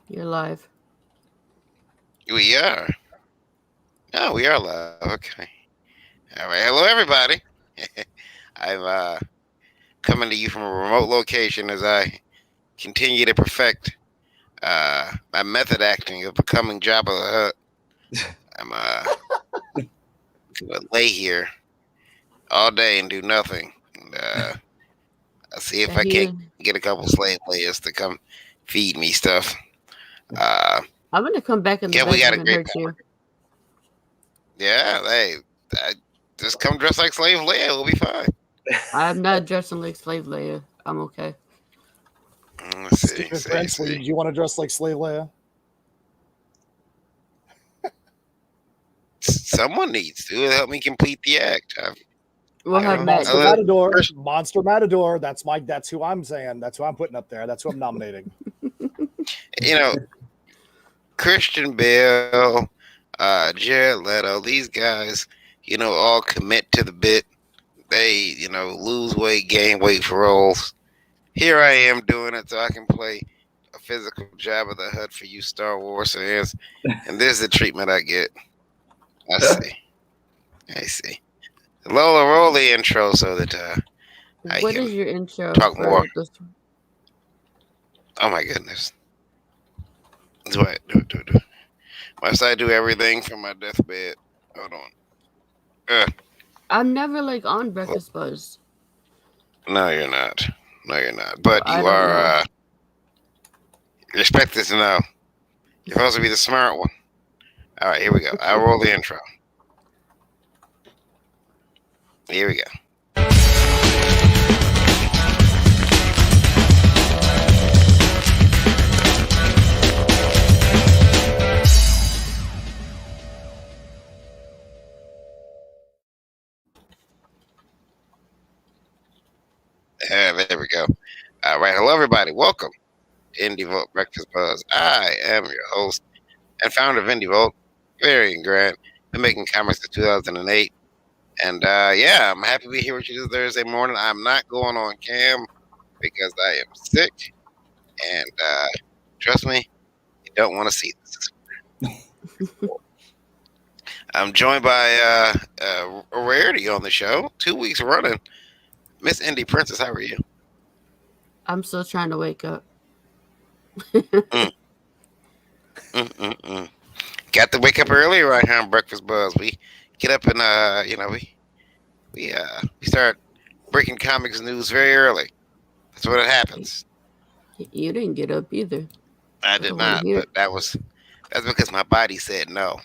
You're live. We are. Oh, we are live. Okay. All right. Hello, everybody. I'm coming to you from a remote location as I continue to perfect my method acting of becoming Jabba the Hutt. I'm gonna lay here all day and do nothing. And, I'll see if That I can't he. get a couple slave players to come feed me stuff. Uh, I'm gonna come back in the yeah, we got a bedroom and great. hurt you. Yeah, hey, I, just come dressed like Slave Leia. We'll be fine. I'm not dressing like slave Leia. I'm okay. Let's see, Stephen Prince, see. do you want to dress like Slave Leia? Someone needs to help me complete the act. We'll You have know, Matt Monster do it. Matador, Chris- Monster Matador. That's who I'm saying. That's who I'm putting up there. That's who I'm nominating. you know, Christian Bale, Jared Leto, these guys, all commit to the bit. They, lose weight, gain weight for roles. Here I am doing it so I can play a physical Jabba the Hutt for you Star Wars fans, and this is the treatment I get. I see. I see. Lola, roll the intro so that I What can is your intro talk more. for this? Oh my goodness. Do I do? Must I do everything from my deathbed? Hold on. I'm never like on Breakfast Buzz, No, you're not. No, you're not. so But I you don't are. know. You're expected to know. You're supposed to be the smart one. All right, here we go. I'll roll the intro. Here we go. There we go. All right, hello everybody. Welcome to Indie Vault Breakfast Buzz. I am your host and founder of Indie Vault, Varian Grant. Been making comics since 2008. And yeah, I'm happy to be here with you this Thursday morning. I'm not going on cam because I am sick. And trust me, you don't want to see this. I'm joined by a rarity on the show, 2 weeks running. Miss Indy Princess, how are you? I'm still trying to wake up. Mm, mm. Got to wake up early right here on Breakfast Buzz. We get up and we start breaking comics news very early. That's what it happens. You didn't get up either. I I did don't want to not, hear but that's because my body said no.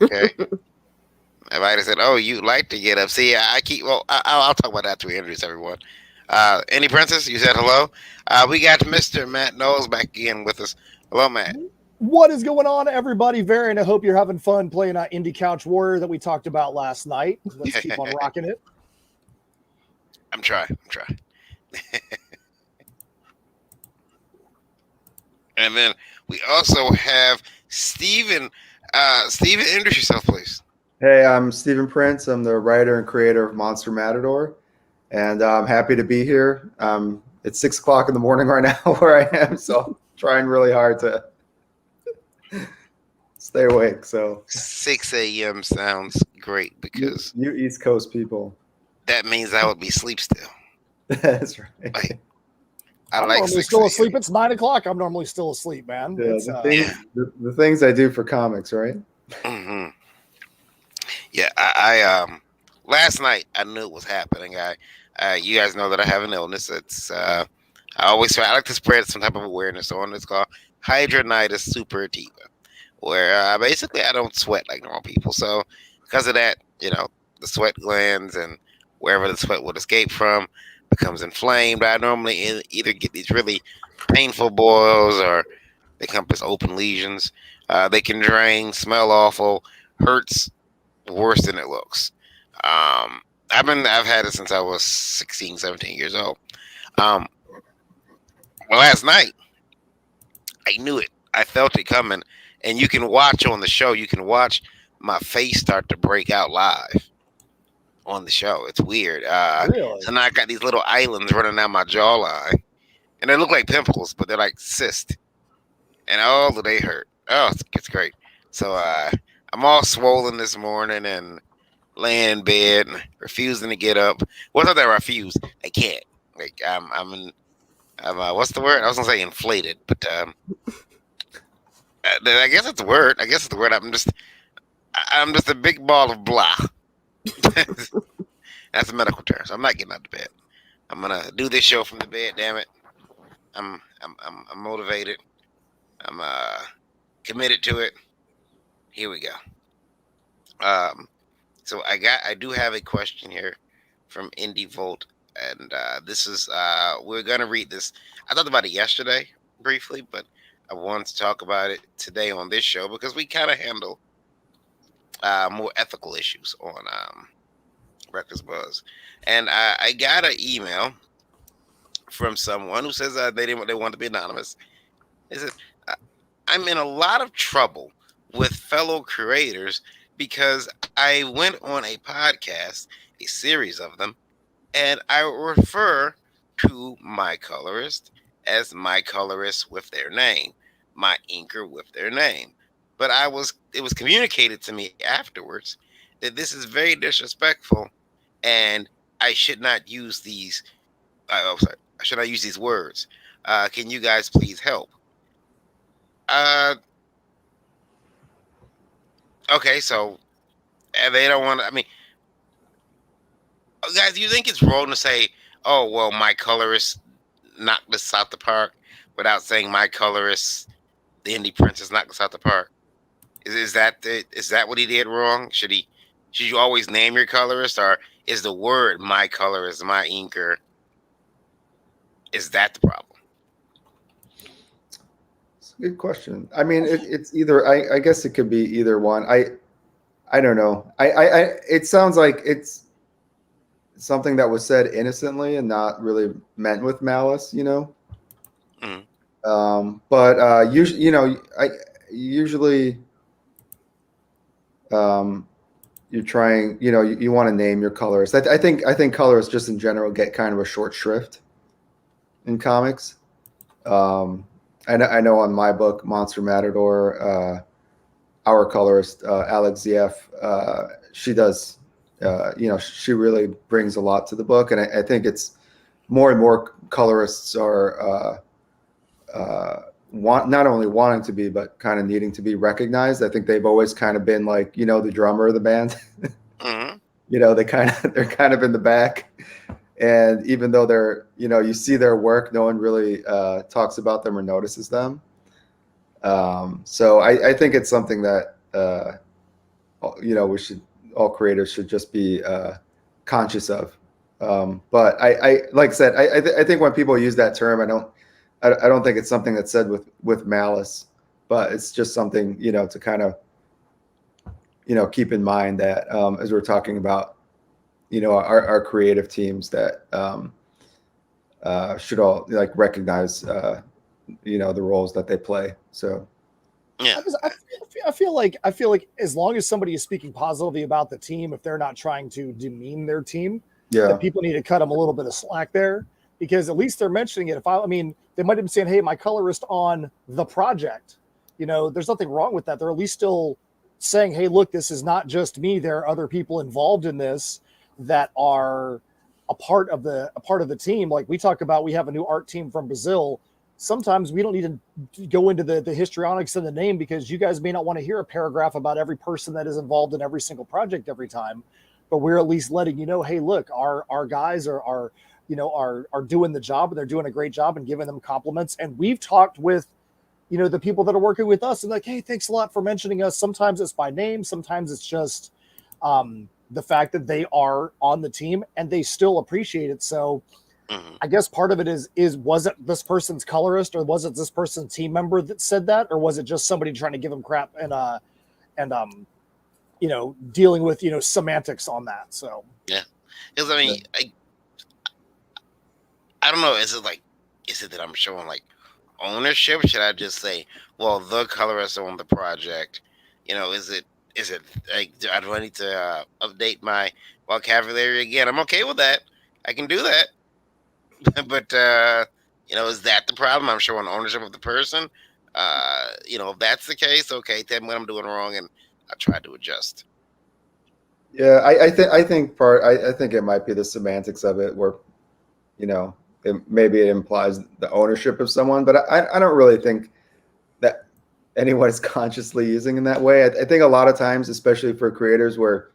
Okay, my body said, "Oh, you like to get up." See, I keep. Well, I'll talk about that after we introduce everyone. Indy Princess, you said hello. We got Mr. Matt Knowles back again with us. Hello, Matt. What is going on, everybody? Varian, I hope you're having fun playing Indie Couch Warrior that we talked about last night. Let's keep on rocking it. I'm trying. I'm trying. And then we also have Steven. Steven, introduce yourself, please. Hey, I'm Stephen Prince. I'm the writer and creator of Monster Matador, and I'm happy to be here. It's 6 o'clock in the morning right now where I am, so I'm trying really hard to stay awake. So 6 a.m. sounds great because you East Coast people, that means I would be asleep still. that's right. Like, I I'm like normally 6 still a.m. asleep. It's 9 o'clock. I'm normally still asleep, man. Yeah, It's, the things I do for comics, right? Hmm. Yeah, I last night I knew it was happening. You guys know that I have an illness. It's I like to spread some type of awareness on. It's called hidradenitis suppurativa, where basically I don't sweat like normal people. So because of that, the sweat glands and wherever the sweat would escape from becomes inflamed. I normally either get these really painful boils or they come as open lesions. They can drain, smell awful, hurts worse than it looks. Um, I've had it since I was 16, 17 years old. Um, well, last night I knew it. I felt it coming, and you can watch on the show. You can watch my face start to break out live on the show. It's weird. really? So now I got these little islands running down my jawline, and they look like pimples, but they're like cysts. and all the day hurt. Oh, it's great. So I'm all swollen this morning and laying in bed, and refusing to get up. What's not that I refuse? I can't. Like what's the word? I was gonna say inflated, but I guess it's the word. I guess it's the word. I'm just a big ball of blah. That's a medical term. So I'm not getting out of bed. I'm gonna do this show from the bed. Damn it. I'm motivated. I'm committed to it. Here we go. So I do have a question here from Indie Volt, and this is we're gonna read this. I thought about it yesterday briefly, but I wanted to talk about it today on this show because we kind of handle more ethical issues on Records Buzz, and I got an email from someone who says they want to be anonymous. They said, I'm in a lot of trouble with fellow creators because I went on a podcast, a series of them, and I refer to my colorist as my colorist with their name, my inker with their name. But it was communicated to me afterwards that this is very disrespectful, and I should not use these. Sorry, I should not use these words. Can you guys please help? Uh, okay, so they don't want to. I mean, guys, do you think it's wrong to say, "Oh, well, my colorist knocked this out the park," without saying my colorist, the indie princess, knocked this out the park? Is that what he did wrong? Should you always name your colorist, or is the word my colorist, my inker? Is that the problem? It's a good question. I mean, it's either. I guess it could be either one. I don't know. It sounds like it's something that was said innocently and not really meant with malice. Mm. But usually, I usually, you're trying. You want to name your colorist. I think colorists just in general get kind of a short shrift in comics. I know on my book, Monster Matador, our colorist, Alex Zieff, she does, she really brings a lot to the book. And I think it's more and more colorists are not only wanting to be, but kind of needing to be recognized. I think they've always kind of been like, the drummer of the band. Mm-hmm. They're kind of in the back. And even though they're, you see their work, no one really talks about them or notices them. So I think it's something that, all creators should just be conscious of. But I like I said, I think when people use that term, I don't think it's something that's said with malice, but it's just something, to kind of, keep in mind that as we're talking about, our creative teams that should all recognize, the roles that they play. So, yeah, I feel like as long as somebody is speaking positively about the team, if they're not trying to demean their team, that people need to cut them a little bit of slack there, because at least they're mentioning it. I mean, they might have been saying, "Hey, my colorist on the project," there's nothing wrong with that. They're at least still saying, "Hey, look, this is not just me. There are other people involved in this that are a part of the team." Like we talk about, we have a new art team from Brazil. Sometimes we don't need to go into the histrionics of the name, because you guys may not want to hear a paragraph about every person that is involved in every single project every time, but we're at least letting you know, hey, look, our guys are doing the job, and they're doing a great job, and giving them compliments. And we've talked with the people that are working with us, and like, hey, thanks a lot for mentioning us. Sometimes it's by name, sometimes it's just the fact that they are on the team and they still appreciate it. So I guess part of it is was it this person's colorist, or was it this person's team member that said that, or was it just somebody trying to give them crap and dealing with semantics on that? So yeah, because I mean, I don't know. Is it that I'm showing ownership? Should I just say, well, the colorist on the project? Is it do I need to update my vocabulary again? I'm okay with that. I can do that. But is that the problem? I'm showing ownership of the person. If that's the case, okay, tell me what I'm doing wrong, and I try to adjust. Yeah, I think I think it might be the semantics of it, where maybe it implies the ownership of someone, but I don't really think that anyone is consciously using in that way. I think a lot of times, especially for creators, where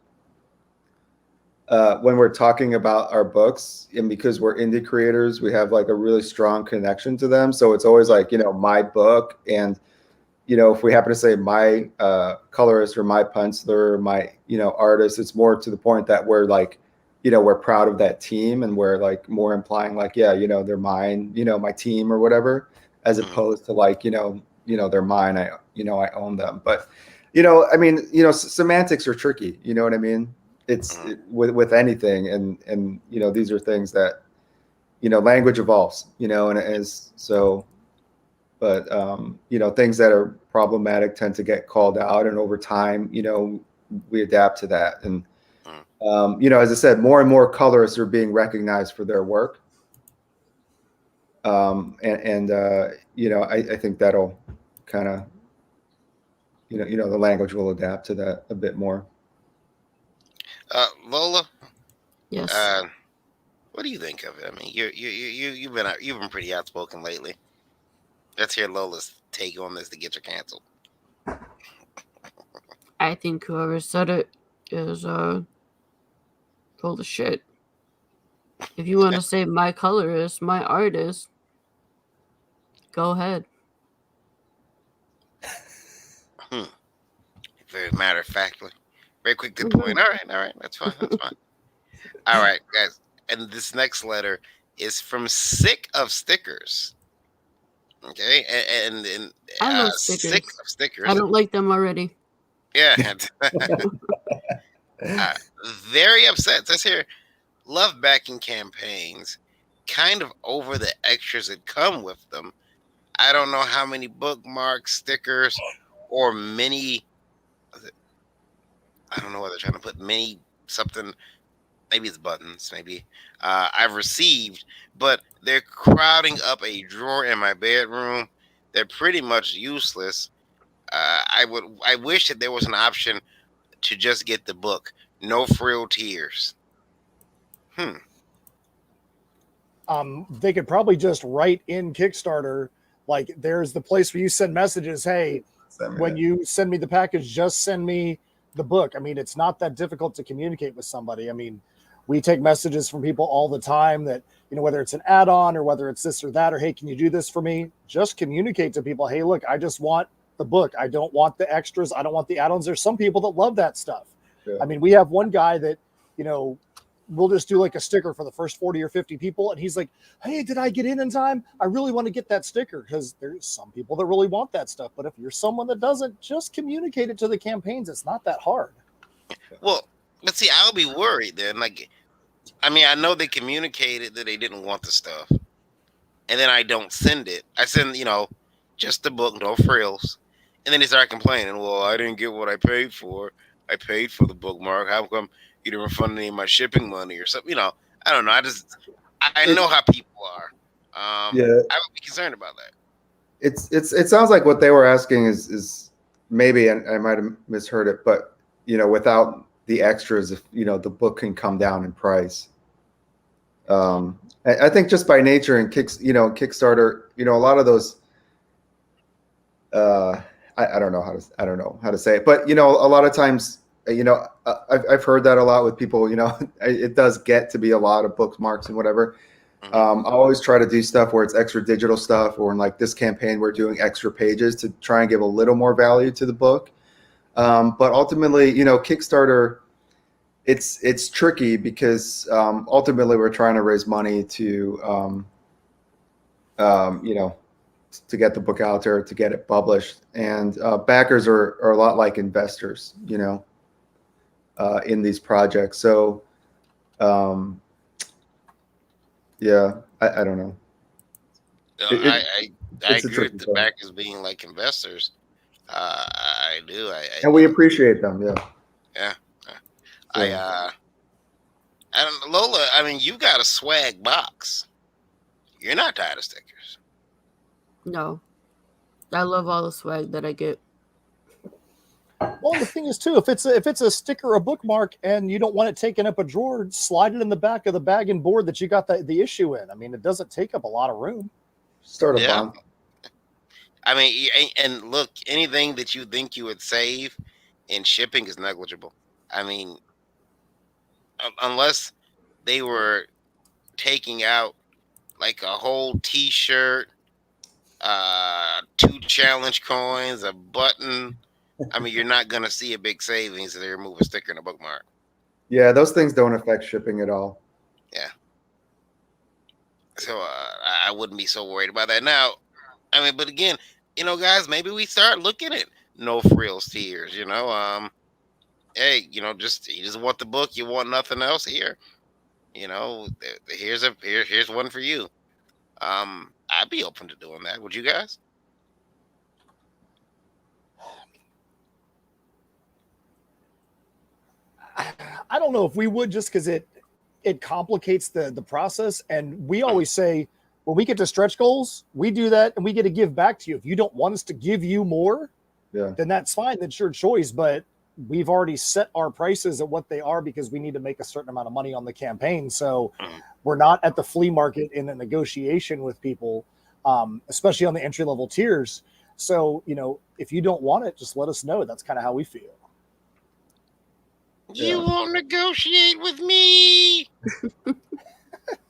when we're talking about our books, and because we're indie creators, we have like a really strong connection to them. So it's always like, my book. And, if we happen to say my colorist or my penciler, or my, artist, it's more to the point that we're like, we're proud of that team, and we're like more implying like, yeah, they're mine, my team or whatever, as opposed to like, they're mine. I own them. But, I mean, semantics are tricky. You know what I mean? With anything, and these are things that language evolves, and it is so. But things that are problematic tend to get called out, and over time, we adapt to that. And as I said, more and more colorists are being recognized for their work. I think that'll kind of the language will adapt to that a bit more. Lola, Yes. what do you think of it? I mean, you've been pretty outspoken lately. Let's hear Lola's take on this to get you canceled. I think whoever said it is full of shit. If you want to say my colorist, my artist, go ahead. Very matter of factly, very quick to the point. All right, that's fine. All right, guys, and this next letter is from Sick of Stickers. Okay, and I love stickers. Sick of Stickers. I don't like them already. Yeah. Very upset. Says here, love backing campaigns, kind of over the extras that come with them. I don't know how many bookmarks, stickers, or many. I don't know what they're trying to put. Many something. Maybe it's buttons. Maybe I've received, but they're crowding up a drawer in my bedroom. They're pretty much useless. I wish that there was an option to just get the book. No frill tears. They could probably just write in Kickstarter, like there's the place where you send messages. Hey, when you send me the package, just send me the book. I mean, it's not that difficult to communicate with somebody. I mean, we take messages from people all the time that, whether it's an add-on or whether it's this or that, or, hey, can you do this for me? Just communicate to people. Hey, look, I just want the book. I don't want the extras. I don't want the add-ons. There's some people that love that stuff. Yeah. I mean, we have one guy that, we'll just do like a sticker for the first 40 or 50 people. And he's like, hey, did I get in time? I really want to get that sticker, because there's some people that really want that stuff. But if you're someone that doesn't, just communicate it to the campaigns. It's not that hard. Well, but see, I'll be worried then. Like, I mean, I know they communicated that they didn't want the stuff, and then I don't send it. I send, just the book, no frills. And then they start complaining, well, I didn't get what I paid for. I paid for the bookmark. How come you didn't refund any of my shipping money or something? I don't know. I know how people are. I would be concerned about that. It sounds like what they were asking is maybe, and I might have misheard it, but without the extras, if the book can come down in price. I think just by nature and Kickstarter, a lot of those. I don't know how to say it, but a lot of times, I've heard that a lot with people. It does get to be a lot of bookmarks and whatever. I always try to do stuff where it's extra digital stuff, or in like this campaign, we're doing extra pages to try and give a little more value to the book. But ultimately, Kickstarter, it's tricky because ultimately we're trying to raise money to, to get the book out there, to get it published. And backers are a lot like investors, in these projects. So, I don't know. I agree with the backers being like investors. I do. And we appreciate them. Yeah. I don't, Lola, I mean, you got a swag box. You're not tired of stickers. No. I love all the swag that I get. Well, the thing is too, if it's a sticker or a bookmark and you don't want it taken up a drawer, slide it in the back of the bag and board that you got the issue in. I mean, it doesn't take up a lot of room. Start a Yeah. bond. I mean, and look, anything that you think you would save in shipping is negligible. I mean, unless they were taking out like a whole T-shirt, 2 challenge coins, a button. I mean, you're not gonna see a big savings if they remove a sticker and a bookmark. Yeah, those things don't affect shipping at all. Yeah. So I wouldn't be so worried about that. Now, I mean, but again, guys, maybe we start looking at no frills tiers. Hey, you just want the book, you want nothing else here. Here's one for you. I'd be open to doing that. Would you guys? I don't know if we would, just because it complicates the process. And we always say when we get to stretch goals, we do that and we get to give back to you. If you don't want us to give you more, then that's fine. That's your choice. But we've already set our prices at what they are because we need to make a certain amount of money on the campaign. So we're not at the flea market in a negotiation with people, especially on the entry level tiers. So, if you don't want it, just let us know. That's kind of how we feel. You won't negotiate with me.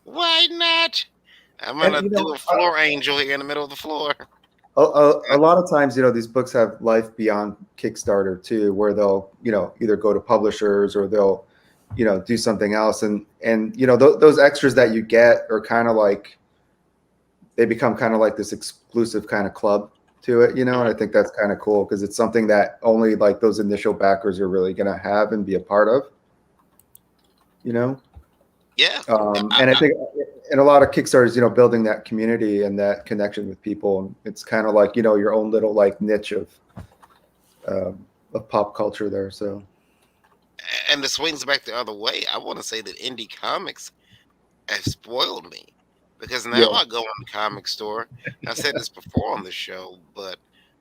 Why not? I'm gonna do a floor angel here in the middle of the floor. A lot of times, these books have life beyond Kickstarter too, where they'll, either go to publishers or they'll, do something else. And those extras that you get are kind of like, they become kind of like this exclusive kind of club to it, and I think that's kind of cool because it's something that only like those initial backers are really going to have and be a part of, Yeah. And I think in a lot of Kickstarters, building that community and that connection with people, and it's kind of like, your own little like niche of pop culture there. So, and the swings back the other way. I want to say that indie comics have spoiled me. Because now I go in the comic store. I said this before on the show, but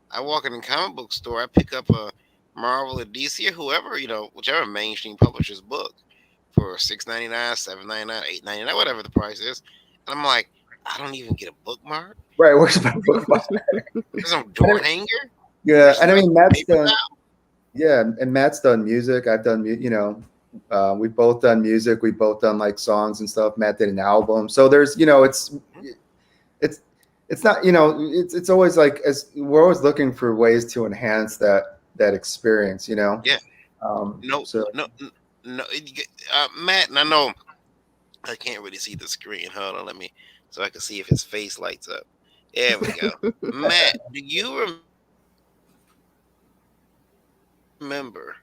I walk in the comic book store. I pick up a Marvel or DC or whoever, whichever mainstream publisher's book for $6.99, $7.99, $8.99, whatever the price is. And I'm like, I don't even get a bookmark. Right, where's my bookmark? There's no door hanger. Yeah, and I mean Matt's done. Yeah, and Matt's done music. I've done, we've both done music. We've both done like songs and stuff. Matt did an album. So there's, it's not, it's always like, as we're always looking for ways to enhance that experience, Yeah. Matt, and I know I can't really see the screen. Hold on, so I can see if his face lights up. There we go. Matt, do you remember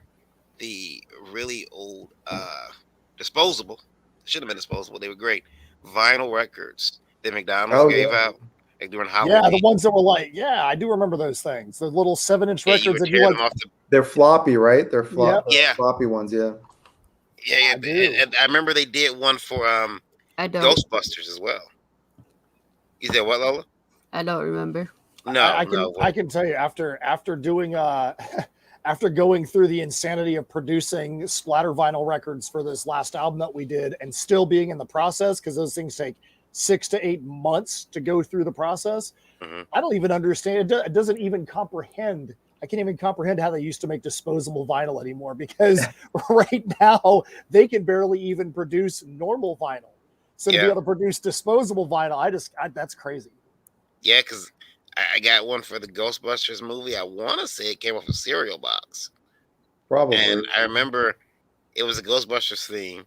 the really old disposable? Should have been disposable. They were great vinyl records that McDonald's gave out like during Halloween. Yeah, the ones that were like, I do remember those things. The little 7-inch records that you like. They're floppy, right? They're floppy ones. Yeah. Yeah. And I remember they did one for Ghostbusters as well. You said what, Lola? I don't remember. No, I can tell you after doing after going through the insanity of producing splatter vinyl records for this last album that we did, and still being in the process, because those things take 6 to 8 months to go through the process. I don't even understand. It doesn't even comprehend. I can't even comprehend how they used to make disposable vinyl anymore, because right now they can barely even produce normal vinyl. So to be able to produce disposable vinyl, that's crazy. Yeah, because I got one for the Ghostbusters movie. I want to say it came off a cereal box. Probably. And I remember it was a Ghostbusters theme,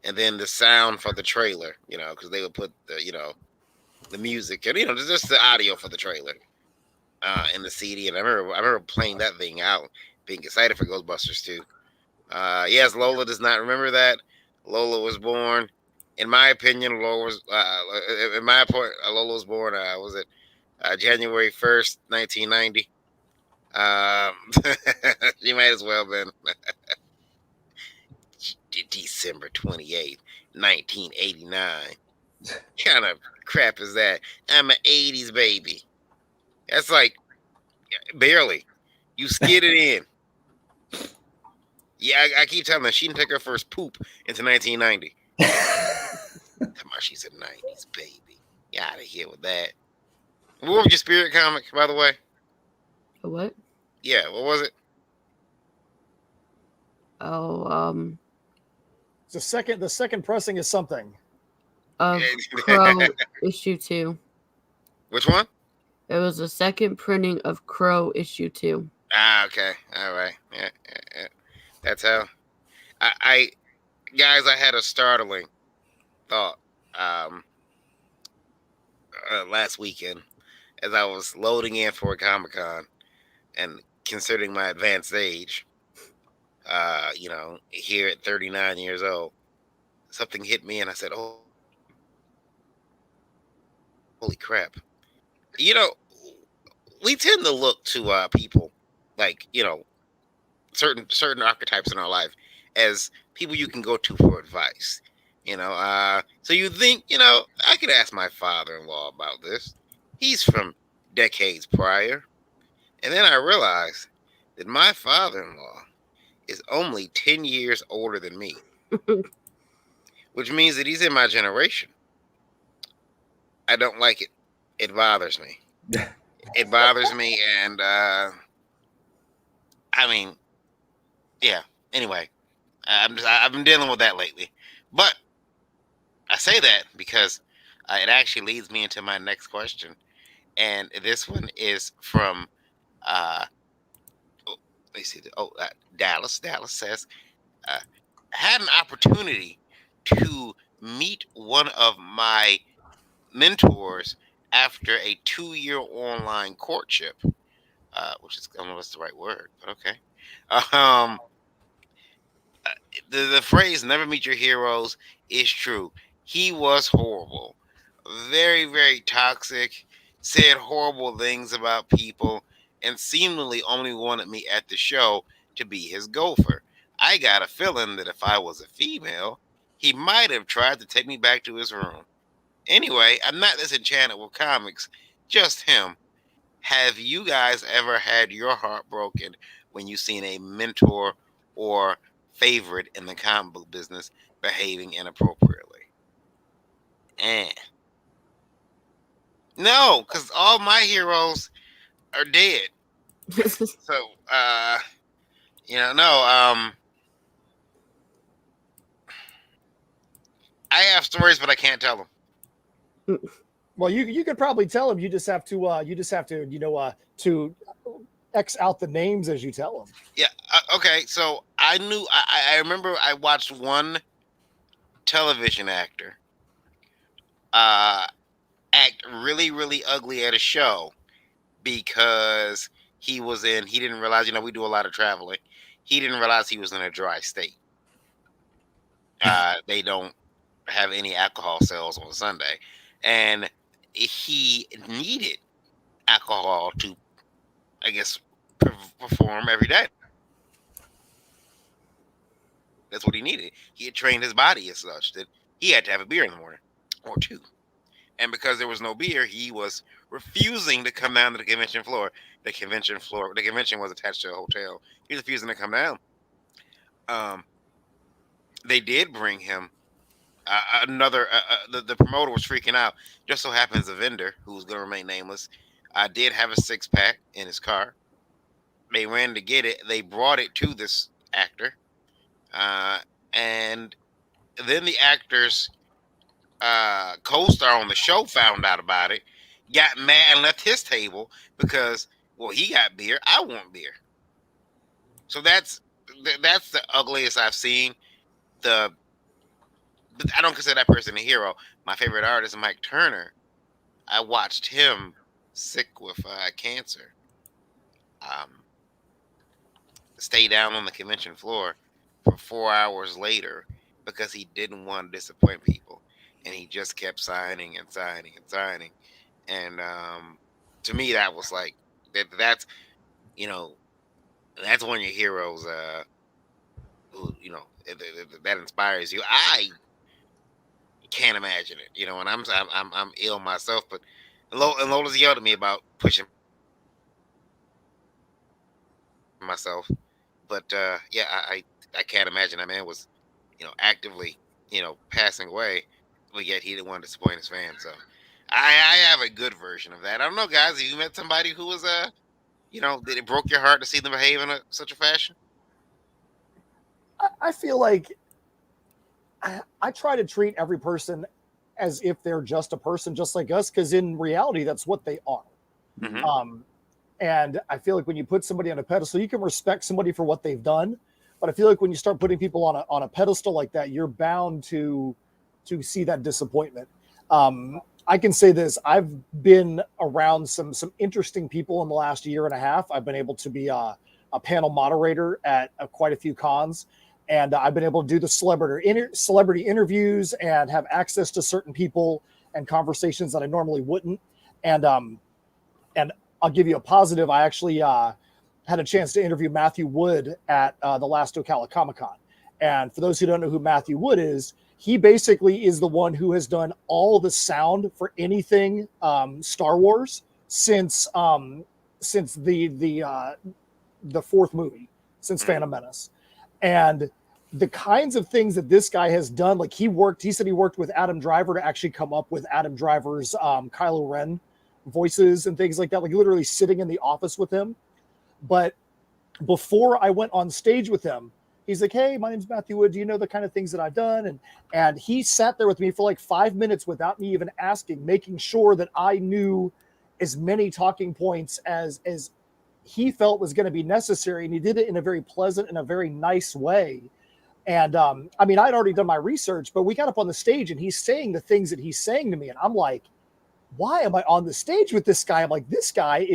and then the sound for the trailer, because they would put the music and just the audio for the trailer in the CD. And I remember playing that thing out, being excited for Ghostbusters 2. Yes, Lola does not remember that. Lola was born, in my opinion, Lola was born. Was it January 1st, 1990? She might as well been December 28th, 1989. Kind of crap is that? I'm an 80s baby. That's like Barely. You skidded in. Yeah, I keep telling her she didn't take her first poop into 1990. Come on, she's a 90s baby. Get out of here with that. What was your spirit comic, by the way? A what? Yeah, what was it? Oh, The second pressing is something. of Crow issue 2. Which one? It was the second printing of Crow issue 2. Ah, okay. All right. Yeah. That's how. I guys, I had a startling thought last weekend as I was loading in for a Comic-Con and considering my advanced age, here at 39 years old, something hit me and I said, "Oh, holy crap." You know, we tend to look to people like, certain archetypes in our life as people you can go to for advice. So you think, I could ask my father-in-law about this. He's from decades prior. And then I realized that my father-in-law is only 10 years older than me, which means that he's in my generation. I don't like it. It bothers me. It bothers me. And, I mean, yeah. Anyway, I've been dealing with that lately. But I say that because it actually leads me into my next question. And this one is from, let me see. Dallas. Dallas says, had an opportunity to meet one of my mentors after a 2-year online courtship, which is, I don't know if that's the right word, but okay. Um, the phrase "never meet your heroes" is true. He was horrible, very, very toxic, said horrible things about people, and seemingly only wanted me at the show to be his gopher. I got a feeling that if I was a female, he might have tried to take me back to his room. Anyway, I'm not disenchanted with comics, just him. Have you guys ever had your heart broken when you seen a mentor or favorite in the comic book business behaving inappropriately? No, because all my heroes are dead. So, no. I have stories, but I can't tell them. Well, you could probably tell him. You just have to to X out the names as you tell them. Yeah. Okay. So I remember I watched one television actor act really, really ugly at a show because he didn't realize, we do a lot of traveling. He didn't realize he was in a dry state. They don't have any alcohol sales on Sunday. And he needed alcohol to, I guess, perform every day. That's what he needed. He had trained his body as such that he had to have a beer in the morning or two. And because there was no beer, he was refusing to come down to the convention floor. The convention was attached to a hotel. He was refusing to come down. They did bring him another. The promoter was freaking out. Just so happens the vendor, who was going to remain nameless, did have a 6-pack in his car. They ran to get it. They brought it to this actor, and then the actor's co-star on the show found out about it, got mad and left his table because, well, he got beer, I want beer. So that's the ugliest I've seen. But I don't consider that person a hero. My favorite artist, Mike Turner, I watched him sick with cancer. Stay down on the convention floor for 4 hours later because he didn't want to disappoint people, and he just kept signing and signing and signing. And to me, that was like that's that's one of your heroes. Who that inspires you. I can't imagine it. And I'm ill myself, but Lola's yelled at me about pushing myself. But yeah, I can't imagine that man was, actively, passing away, but yet he didn't want to disappoint his fans. So I have a good version of that. I don't know, guys. Have you met somebody who was that it broke your heart to see them behave in such a fashion? I feel like I try to treat every person as if they're just a person, just like us, because in reality, that's what they are. Mm-hmm. And I feel like when you put somebody on a pedestal, you can respect somebody for what they've done. But I feel like when you start putting people on a pedestal like that, you're bound to see that disappointment. I can say this: I've been around some interesting people in the last year and a half. I've been able to be a panel moderator at quite a few cons, and I've been able to do the celebrity interviews and have access to certain people and conversations that I normally wouldn't. And I'll give you a positive. I actually had a chance to interview Matthew Wood at the last Ocala Comic-Con. And for those who don't know who Matthew Wood is, he basically is the one who has done all the sound for anything Star Wars since the fourth movie, since Phantom Menace. And the kinds of things that this guy has done, like he said he worked with Adam Driver to actually come up with Adam Driver's Kylo Ren voices and things like that, like literally sitting in the office with him. But before I went on stage with him, he's like, "Hey, my name's Matthew Wood. Do you know the kind of things that I've done?" And he sat there with me for like 5 minutes without me even asking, making sure that I knew as many talking points as he felt was going to be necessary. And he did it in a very pleasant and a very nice way. And I mean, I'd already done my research, but we got up on the stage and he's saying the things that he's saying to me. And I'm like, why am I on the stage with this guy? I'm like, this guy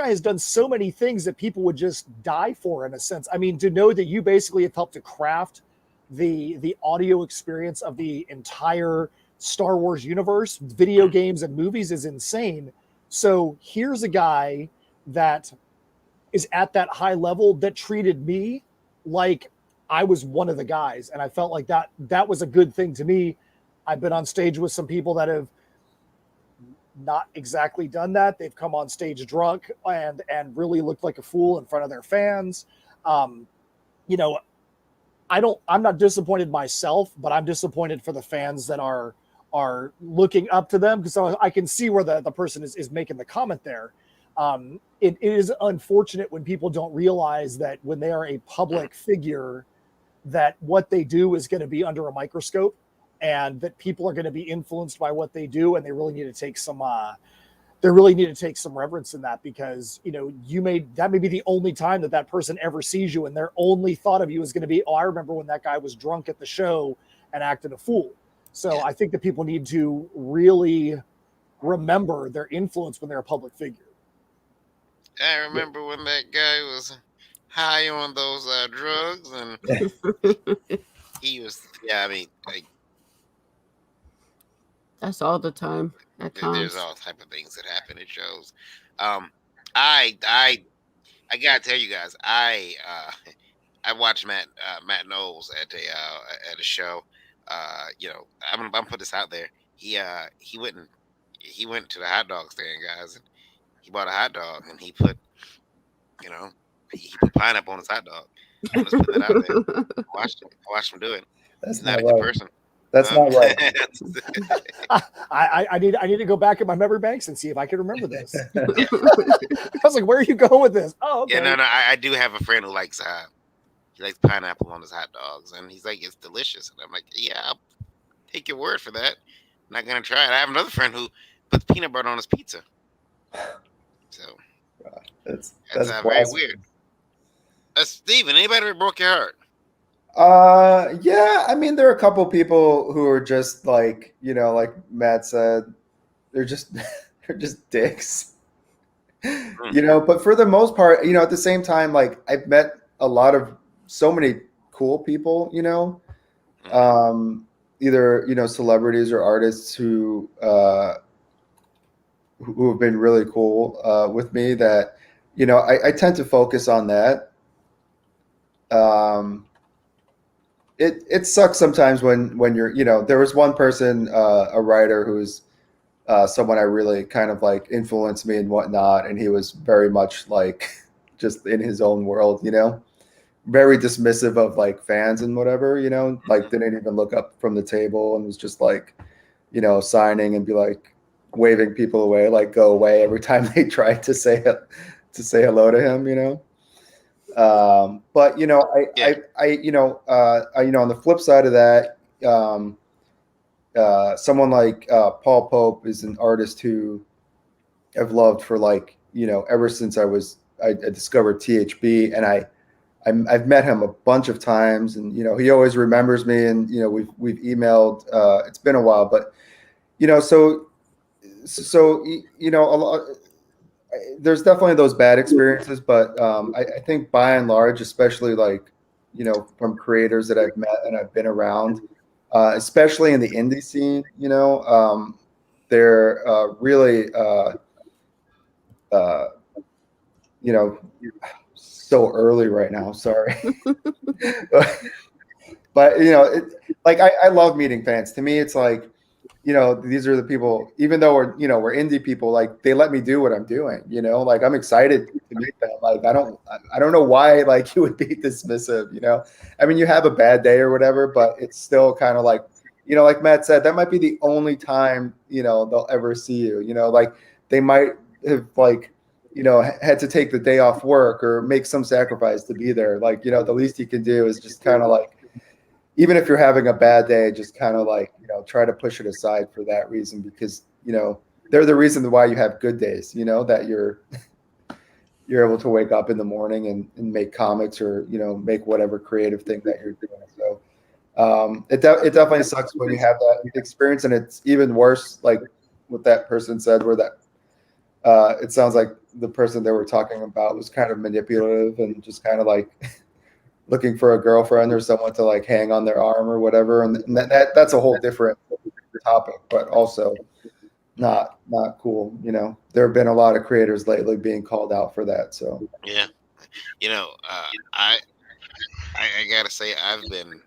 has done so many things that people would just die for, in a sense. I mean, to know that you basically have helped to craft the audio experience of the entire Star Wars universe, video games and movies is insane. So here's a guy that is at that high level that treated me like I was one of the guys. And I felt like that was a good thing to me. I've been on stage with some people that have not exactly done that. They've come on stage drunk and really looked like a fool in front of their fans. I'm not disappointed myself, but I'm disappointed for the fans that are looking up to them, because I can see where the person is making the comment there. It is unfortunate when people don't realize that when they are a public figure, that what they do is going to be under a microscope, and that people are going to be influenced by what they do, and they really need to take some reverence in that, because that may be the only time that person ever sees you, and their only thought of you is going to be, oh, I remember when that guy was drunk at the show and acted a fool. So I think that people need to really remember their influence when they're a public figure. I remember when that guy was high on those drugs, and he was. Yeah, I mean, that's all the time at cons. There's all type of things that happen at shows. I gotta tell you guys, I watched Matt Knowles at a show. I'm gonna put this out there. He went to the hot dog stand, guys, and he bought a hot dog, and he put pineapple on his hot dog. I'm just putting that out there. I watched him do it. That's not a good person. That's not right. I need to go back in my memory banks and see if I can remember this. I was like, where are you going with this? Oh, okay. Yeah, no, I do have a friend who likes pineapple on his hot dogs, and he's like, it's delicious. And I'm like, yeah, I'll take your word for that. I'm not gonna try it. I have another friend who puts peanut butter on his pizza. So that's very weird. Steven, anybody ever broke your heart? Yeah, I mean, there are a couple people who are just like, like Matt said, they're just dicks. But for the most part, at the same time, like, I've met a lot of so many cool people, either celebrities or artists who have been really cool with me, that I tend to focus on that. It sucks sometimes when you're, there was one person, a writer who's someone I really kind of like influenced me and whatnot, and he was very much like just in his own world, very dismissive of like fans and whatever, like didn't even look up from the table and was just like, signing and be like waving people away, like go away every time they tried to say hello to him, but on the flip side of that, someone like Paul Pope is an artist who I've loved for like, ever since I discovered THB, and I've met him a bunch of times, and he always remembers me, and we've emailed. It's been a while, but so a lot. There's definitely those bad experiences, but I think by and large, especially like from creators that I've met and I've been around, especially in the indie scene, they're really so early right now. Sorry. But like I love meeting fans. To me, it's like, these are the people. Even though we're indie people, like they let me do what I'm doing. Like I'm excited to meet them. Like I don't know why like you would be dismissive. I mean, you have a bad day or whatever, but it's still kind of like, like Matt said, that might be the only time they'll ever see you. Like they might have like had to take the day off work or make some sacrifice to be there. Like the least you can do is just kind of like, even if you're having a bad day, just kind of like, try to push it aside for that reason, because, they're the reason why you have good days, that you're able to wake up in the morning and make comics or, make whatever creative thing that you're doing. So it definitely sucks when you have that experience. And it's even worse, like what that person said, where that it sounds like the person they were talking about was kind of manipulative and just kind of like looking for a girlfriend or someone to like hang on their arm or whatever, and that's a whole different topic, but also not cool. There have been a lot of creators lately being called out for that. So yeah, I gotta say I've been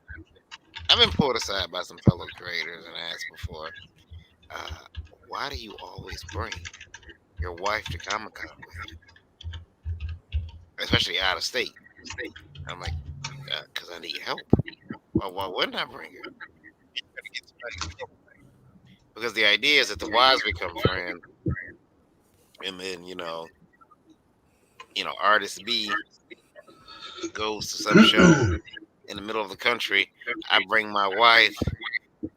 pulled aside by some fellow creators and asked before, why do you always bring your wife to Comic-Con with you, especially out of state? I'm like, because I need help. Well, why wouldn't I bring her? Because the idea is that the wives become friends, and then artist B goes to some show in the middle of the country. I bring my wife.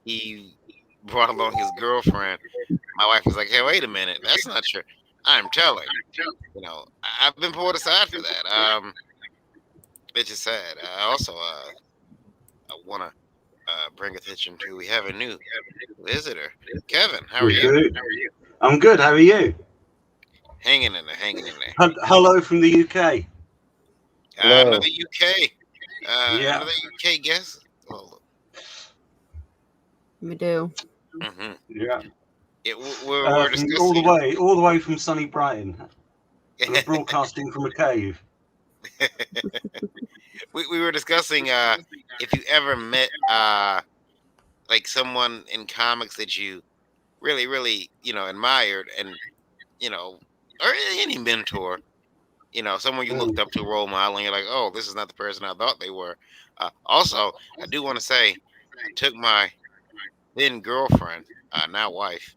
He brought along his girlfriend. My wife was like, "Hey, wait a minute, that's not true." I'm telling. I've been pulled aside for that. It's just sad. I also I want to bring attention to, we have a new visitor, Kevin. How are you? I'm good. How are you? Hanging in there. Hello from the UK. Another UK. Yeah. Another UK guest. Oh. We do. Mm-hmm. Yeah. We're discussing all the way from sunny Brighton. We're broadcasting from a cave. we were discussing if you ever met like someone in comics that you really, really admired, and or any mentor, someone you looked up to, role model, and you're like, oh, this is not the person I thought they were. Also, I do want to say, I took my then girlfriend, now wife,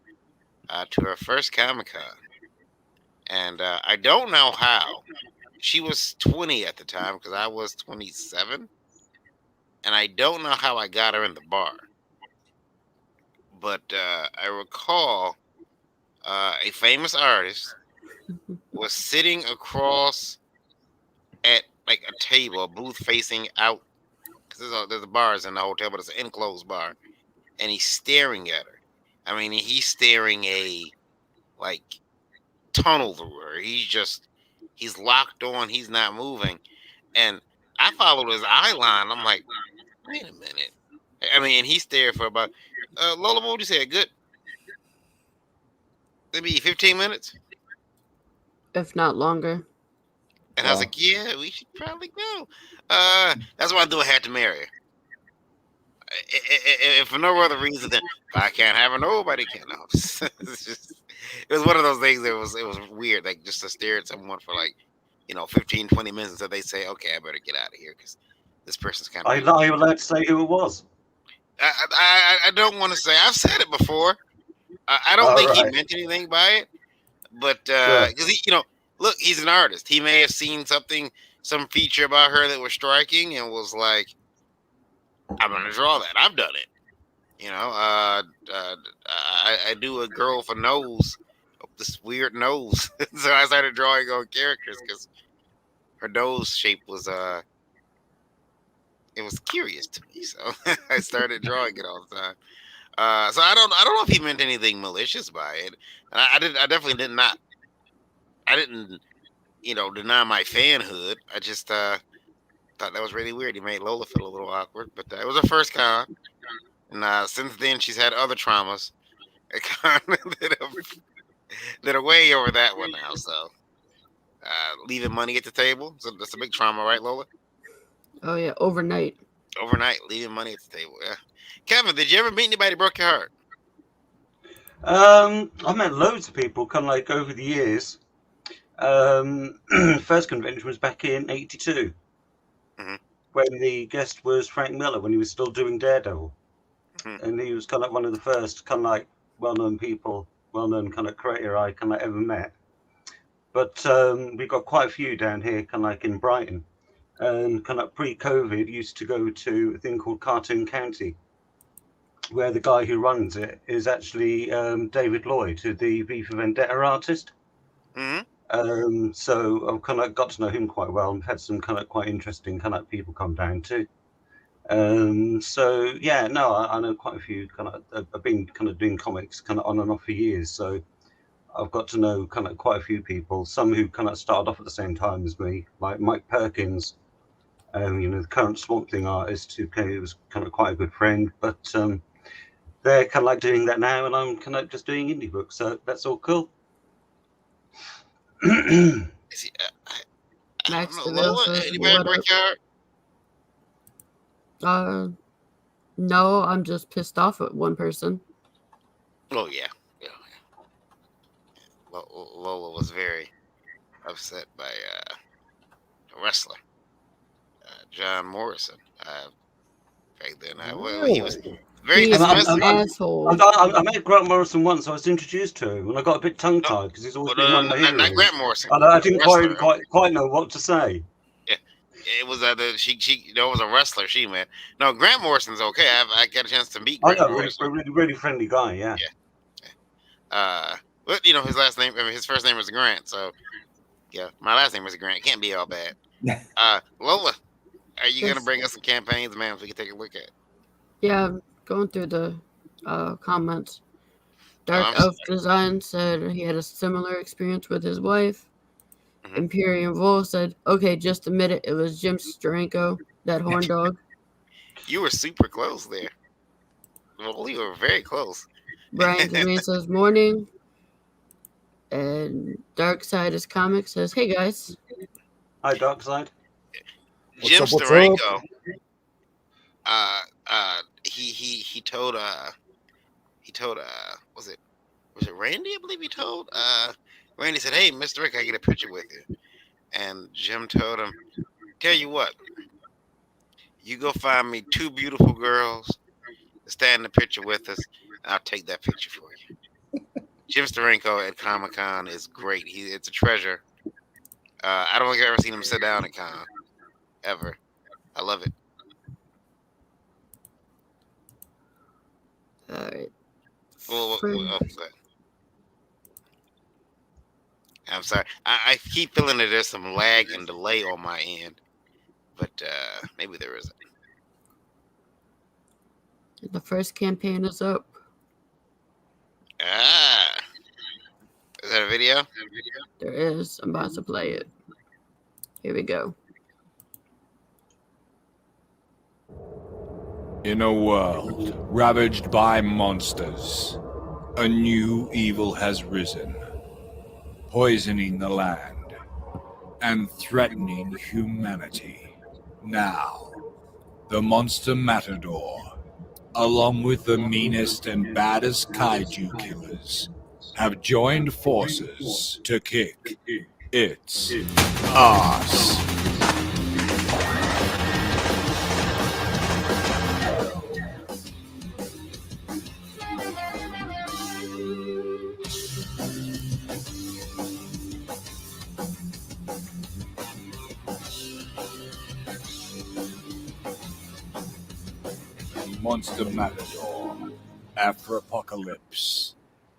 to her first Comic-Con, and I don't know how. She was 20 at the time because I was 27, and I don't know how I got her in the bar. But I recall a famous artist was sitting across at like a table, a booth facing out, because there's bars in the hotel, but it's an enclosed bar, and he's staring at her. I mean, he's staring a like tunnel through her. He's locked on. He's not moving, and I followed his eye line. I'm like, wait a minute. I mean, and he stared for about Lola, what would you say? A good maybe 15 minutes, If not longer. and I was like, yeah, we should probably go. That's why I knew I had to marry her. If for no other reason than if I can't have her, nobody can. No, it was one of those things that it was weird, like just to stare at someone for like 15, 20 minutes until they say, okay, I better get out of here because this person's kind of. Are you allowed to say who it was? I don't want to say. I've said it before. I don't think he meant anything by it, but because look, he's an artist. He may have seen some feature about her that was striking, and was like, "I'm gonna draw that." I've done it. I do a girl for Knowles, this weird nose, so I started drawing on characters because her nose shape was it was curious to me, so I started drawing it all the time. So I don't know if he meant anything malicious by it, and I definitely did not. I didn't, deny my fanhood. I just thought that was really weird. He made Lola feel a little awkward, but it was her first con, and since then she's had other traumas that are way over that one now. So leaving money at the table, so that's a big trauma, right, Lola? Oh yeah, overnight, leaving money at the table. Yeah. Kevin, did you ever meet anybody who broke your heart? I met loads of people kind of like over the years. First convention was back in '82, when the guest was Frank Miller, when he was still doing Daredevil, and he was kind of one of the first kind of like well-known kind of creator I kind of ever met. But we got quite a few down here, kind of like in Brighton, and kind of pre-COVID used to go to a thing called Cartoon County, where the guy who runs it is actually David Lloyd, the V for Vendetta artist. So I've kind of got to know him quite well, and had some kind of quite interesting kind of people come down too. So yeah, no, I know quite a few kind of. I've been kind of doing comics kind of on and off for years, so I've got to know kind of quite a few people. Some who kind of started off at the same time as me, like Mike Perkins, the current Swamp Thing artist, who was kind of quite a good friend, but they're kind of like doing that now, and I'm kind of just doing indie books, so that's all cool. Max Lola, anybody break your heart? No, I'm just pissed off at one person. Oh yeah. Lola was very upset by a wrestler, John Morrison. Back then, he was very dismissive. Asshole. I met Grant Morrison once. I was introduced to him, and I got a bit tongue-tied because he's always been one of my heroes. Not Grant Morrison. I didn't quite know what to say. Yeah, it was she was a wrestler she met. No, Grant Morrison's okay. I got a chance to meet Grant Morrison. Really friendly guy. Yeah. But his last name, his first name was Grant, so yeah, my last name was Grant. Can't be all bad. Lola, are you gonna bring us some campaigns, man? We can take a look at. Yeah, I'm going through the comments. Dark Elf Design said he had a similar experience with his wife. Imperium Vol said, "Okay, just admit it. It was Jim Steranko, that horn dog." You were super close there. Well, you were very close. Brian Jermaine says, "Morning." And Dark Side is Comic says, "Hey guys." Hi, Dark Side. Jim Steranko. He told was it Randy? I believe he told Randy said, "Hey, Mr. Rick, I get a picture with you." And Jim told him, "Tell you what, you go find me 2 beautiful girls to stand in the picture with us, and I'll take that picture for you." Jim Steranko at Comic-Con is great. It's a treasure. I don't think I've ever seen him sit down at con ever. I love it. All right. I'm sorry. I keep feeling that there's some lag and delay on my end, but maybe there isn't. The first campaign is up. Is that a video? There is. I'm about to play it. Here we go. In a world ravaged by monsters, a new evil has risen, poisoning the land and threatening humanity. Now, the Monster Matador, along with the meanest and baddest kaiju killers, have joined forces to kick It's us. Monster Matador. Afro-apocalypse.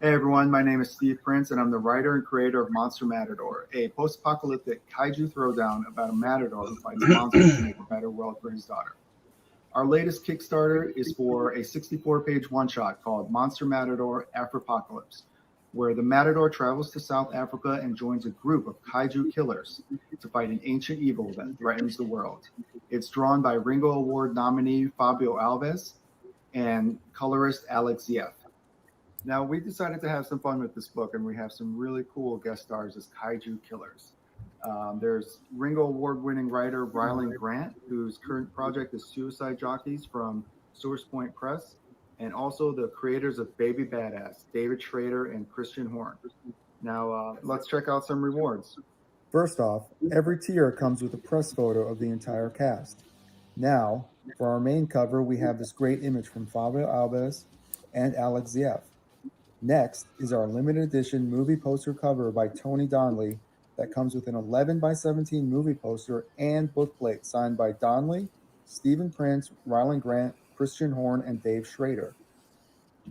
Hey everyone, my name is Steve Prince, and I'm the writer and creator of Monster Matador, a post-apocalyptic kaiju throwdown about a matador who fights monsters to make a better world for his daughter. Our latest Kickstarter is for a 64-page one-shot called Monster Matador Afro-Apocalypse, where the matador travels to South Africa and joins a group of kaiju killers to fight an ancient evil that threatens the world. It's drawn by Ringo Award nominee Fabio Alves and colorist Alex Zieff. Now, we decided to have some fun with this book, and we have some really cool guest stars as kaiju killers. There's Ringo Award-winning writer Rylan Grant, whose current project is Suicide Jockeys from Source Point Press, and also the creators of Baby Badass, David Schrader and Christian Horn. Now, let's check out some rewards. First off, every tier comes with a press photo of the entire cast. Now, for our main cover, we have this great image from Fabio Alves and Alex Zieff. Next is our limited edition movie poster cover by Tony Donnelly that comes with an 11x17 movie poster and bookplate signed by Donnelly, Stephen Prince, Rylan Grant, Christian Horn, and Dave Schrader.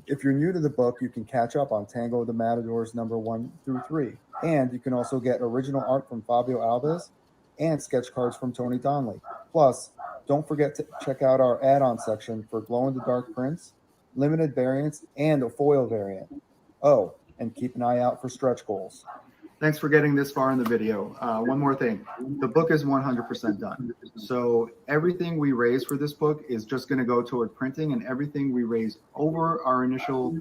If you're new to the book, you can catch up on Tango of the Matadors number 1 through 3. And you can also get original art from Fabio Alves and sketch cards from Tony Donnelly. Plus, don't forget to check out our add-on section for glow-in-the-dark prints, limited variants, and a foil variant. Oh, and keep an eye out for stretch goals. Thanks for getting this far in the video. One more thing. The book is 100% done. So everything we raise for this book is just going to go toward printing, and everything we raise over our initial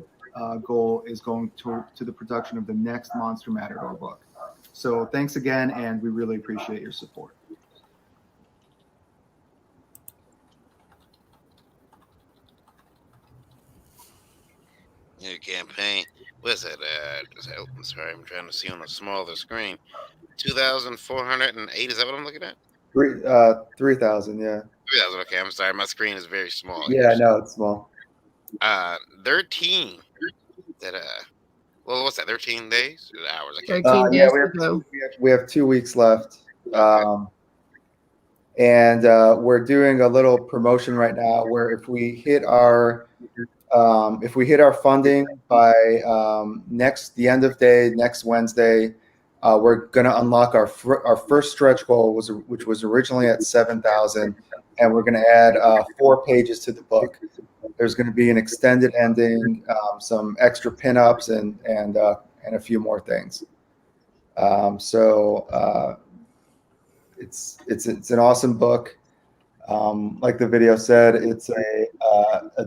goal is going to the production of the next Monster Matador book. So thanks again, and we really appreciate your support. New campaign. What's that? I'm sorry, I'm trying to see on a smaller screen. 2,408. Is that what I'm looking at? 3,000, yeah. 3,000. Okay, I'm sorry. My screen is very small. Yeah, no, it's small. 13. That well, what's that? 13 days? Hours? I can't. 13 Yeah, days we have 2 weeks left. And we're doing a little promotion right now where if we hit our funding by the end of day next Wednesday, we're going to unlock our first stretch goal, which was originally at 7,000, and we're going to add 4 pages to the book. There's going to be an extended ending, some extra pinups, and a few more things. It's an awesome book. Like the video said, it's a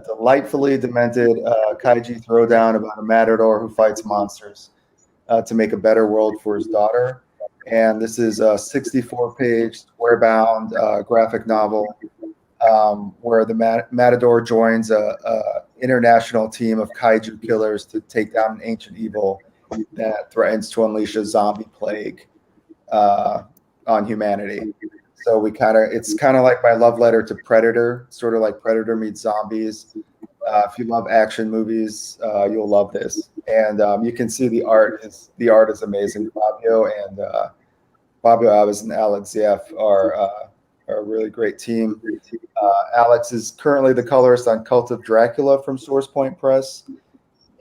delightfully demented kaiju throwdown about a matador who fights monsters to make a better world for his daughter. And this is a 64-page square-bound graphic novel where the matador joins a international team of kaiju killers to take down an ancient evil that threatens to unleash a zombie plague on humanity. So it's kind of like my love letter to Predator, sort of like Predator meets zombies. If you love action movies, you'll love this. And you can see the art is amazing. Fabio Alves and Alex Zieff are a really great team. Alex is currently the colorist on Cult of Dracula from Source Point Press.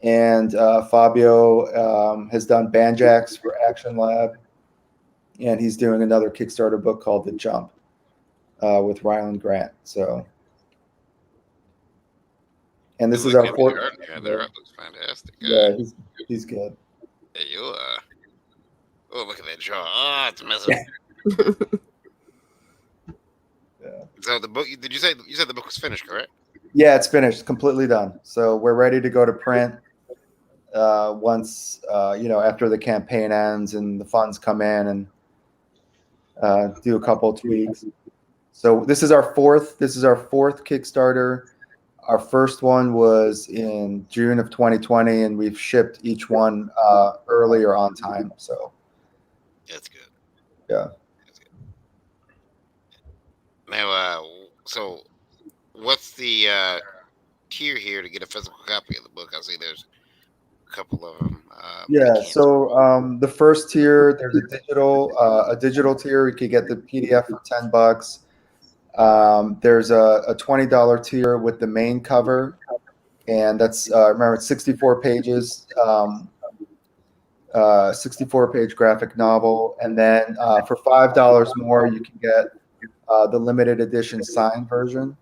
And Fabio has done Banjax for Action Lab. And he's doing another Kickstarter book called The Jump with Rylan Grant. So, and this is our fourth. Yeah, that art looks fantastic. Yeah, he's good. Hey, oh, look at that jaw. Oh, it's messing. Yeah. So the book, you said the book was finished, correct? Yeah, it's finished, completely done. So we're ready to go to print once after the campaign ends and the funds come in, and do a couple of tweaks. So this is our fourth Kickstarter. Our first one was in June of 2020, and we've shipped each one early or on time. So That's good. Yeah. That's good. Now, so what's the tier here to get a physical copy of the book? I see there's a couple of them. I Yeah. can't. So the first tier, there's a digital tier. You could get the PDF for $10. There's a $20 tier with the main cover, and that's remember it's 64 pages. 64-page graphic novel, and then for $5 more, you can get the limited edition signed version,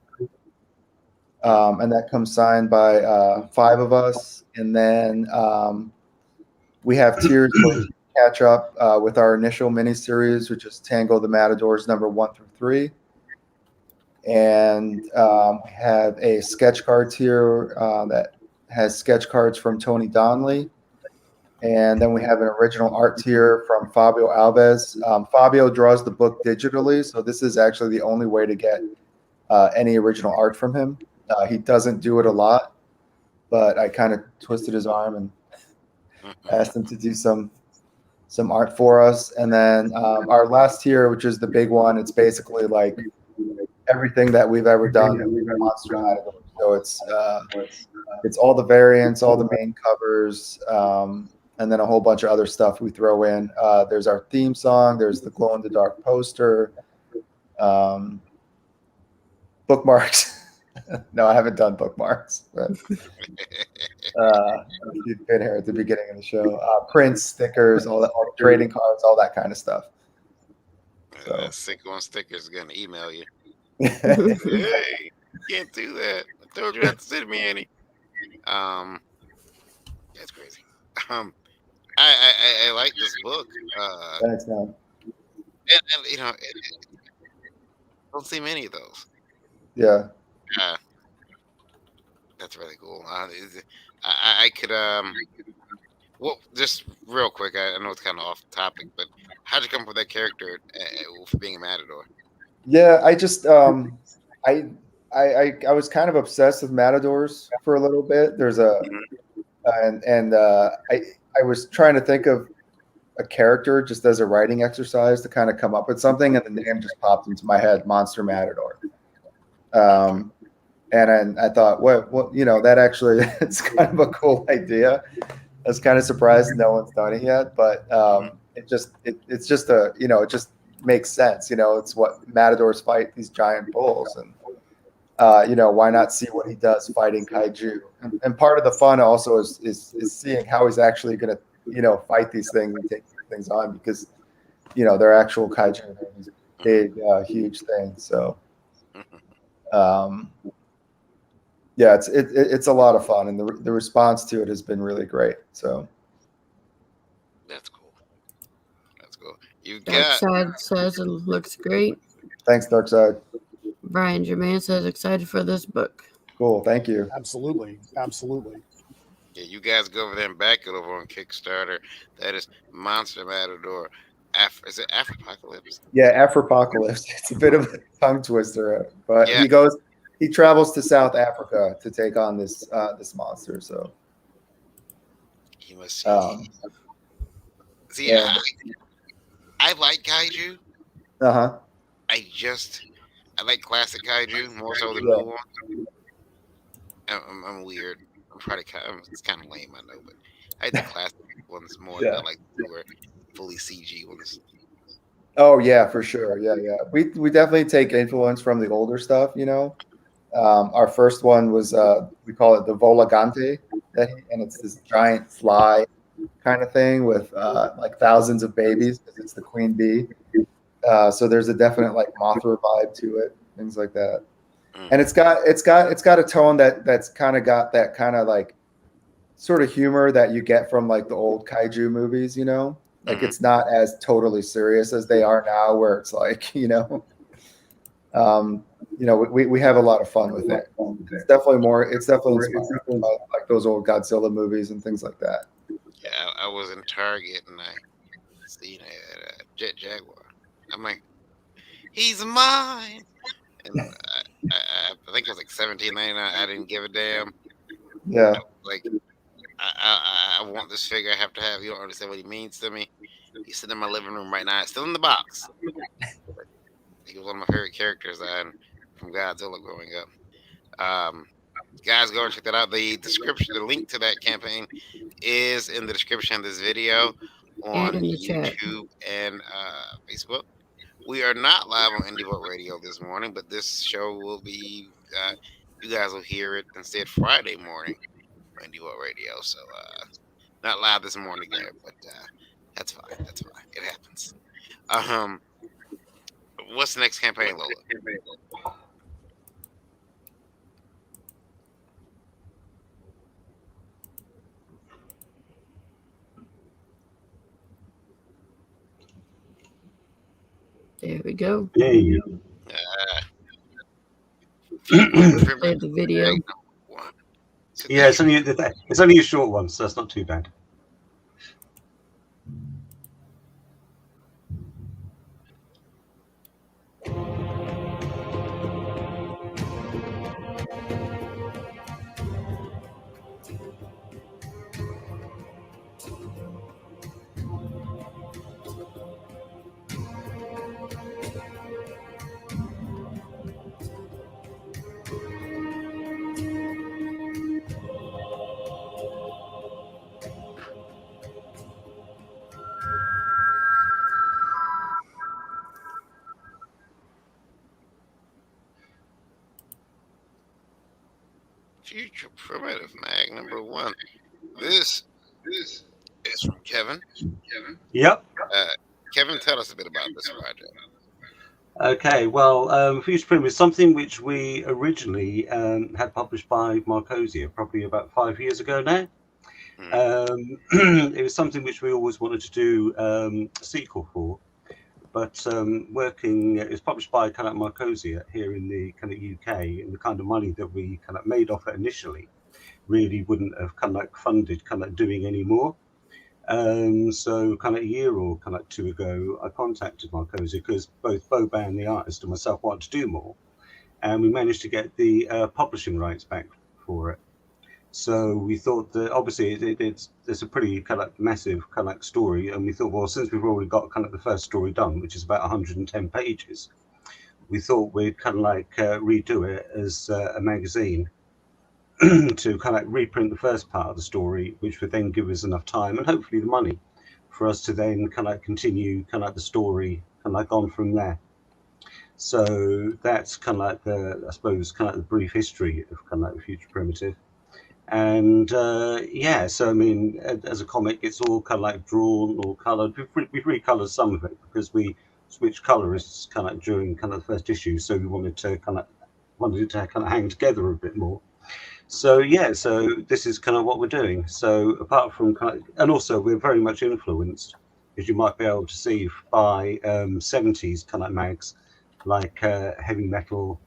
and that comes signed by 5 of us. And then we have tiers where you can catch up with our initial miniseries, which is Tango the Matadors number 1 through 3. And we have a sketch card tier that has sketch cards from Tony Donnelly. And then we have an original art tier from Fabio Alves. Fabio draws the book digitally, so this is actually the only way to get any original art from him. He doesn't do it a lot, but I kind of twisted his arm and asked him to do some art for us. And then our last tier, which is the big one, it's basically like everything that we've ever done in Monster Matador. So it's all the variants, all the main covers, and then a whole bunch of other stuff we throw in. There's our theme song. There's the glow-in-the-dark poster. Bookmarks. No, I haven't done bookmarks. But, you've been here at the beginning of the show. Prints, stickers, all the trading cards, all that kind of stuff. So. Sick on stickers is gonna email you. Hey, you can't do that. I told you not to send me any. That's crazy. I like this book. Thanks, man. And you know, don't see many of those. Yeah. That's really cool. I could well, just real quick. I know it's kind of off topic, but how'd you come up with that character for being a matador? Yeah, I just I was kind of obsessed with matadors for a little bit. There's a I was trying to think of a character just as a writing exercise to kind of come up with something, and the name just popped into my head, Monster Matador. And I thought, what, you know, that actually it's kind of a cool idea. I was kind of surprised no one's done it yet, but it's just a, you know, it just makes sense. You know, it's what matadors fight these giant bulls, and you know, why not see what he does fighting kaiju? And part of the fun also is seeing how he's actually going to, you know, fight these things and take these things on, because, you know, they're actual kaiju, they're these big, huge things. So, yeah, it's a lot of fun, and the response to it has been really great. So that's cool. That's cool. Darkside says it looks great. Thanks, Darkside. Brian Jermaine says excited for this book. Cool, thank you. Absolutely. Yeah, you guys go over there and back it over on Kickstarter. That is Monster Matador. Is it Afropocalypse? Yeah, Afropocalypse. It's a bit of a tongue twister, but yeah. He travels to South Africa to take on this monster. So he must see. Yeah. I like kaiju. I like classic kaiju more so than new ones. I'm weird. It's kind of lame, I know, but I like the classic ones more than I like the newer, fully CG ones. Oh yeah, for sure. Yeah. We definitely take influence from the older stuff. You know, our first one was we call it the Volagante, and it's this giant fly kind of thing with like thousands of babies because it's the queen bee. So there's a definite like Mothra vibe to it, things like that. And it's got a tone that's kind of got that kind of like sort of humor that you get from like the old kaiju movies, you know, like it's not as totally serious as they are now, where it's like, you know, we have a lot of fun with it. It's definitely inspired by like those old Godzilla movies and things like that. Yeah, I was in Target and I seen a Jaguar. I'm like, he's mine. And I think it was like $17.99. I didn't give a damn. Yeah. Like, I want this figure. I have to have. You don't understand what he means to me. He's sitting in my living room right now. It's still in the box. He was one of my favorite characters from Godzilla growing up. Guys, go and check that out. The description, the link to that campaign is in the description of this video And on in the chat. YouTube and Facebook. We are not live on Indie Vote Radio this morning, but this show will be. You guys will hear it instead Friday morning on Indie Vote Radio. So not live this morning there, but that's fine. That's fine. It happens. What's the next campaign, Lola? There we go. There you go. Play the video. Yeah, it's only a short one, so that's not too bad. Future Primitive Mag #1. This is from Kevin. Yep. Kevin, tell us a bit about this project. Okay, well, Future Primitive is something which we originally had published by Marcosia probably about 5 years ago now. It was something which we always wanted to do a sequel for, but it was published by kind of Marcosia here in the kind of UK, and the kind of money that we kind of made off it initially really wouldn't have kind of like funded kind of doing any more. So kind of a year or kind of two ago, I contacted Marcosia because both Boban, the artist, and myself wanted to do more, and we managed to get the publishing rights back for it. So we thought that obviously it's a pretty kind of massive kind of story, and we thought, well, since we've already got kind of the first story done, which is about 110 pages, we thought we'd kind of like redo it as a magazine to kind of reprint the first part of the story, which would then give us enough time and hopefully the money for us to then kind of continue kind of like the story kind of like on from there. So that's kind of like I suppose kind of like the brief history of kind of like Future Primitive. And yeah, so I mean, as a comic, it's all kind of like drawn or coloured. We've recolored some of it because we switched colorists kind of during kind of the first issue, so we wanted it to kind of hang together a bit more. So yeah, so this is kind of what we're doing. So apart from and also we're very much influenced, as you might be able to see, by 70s kind of mags like Heavy Metal,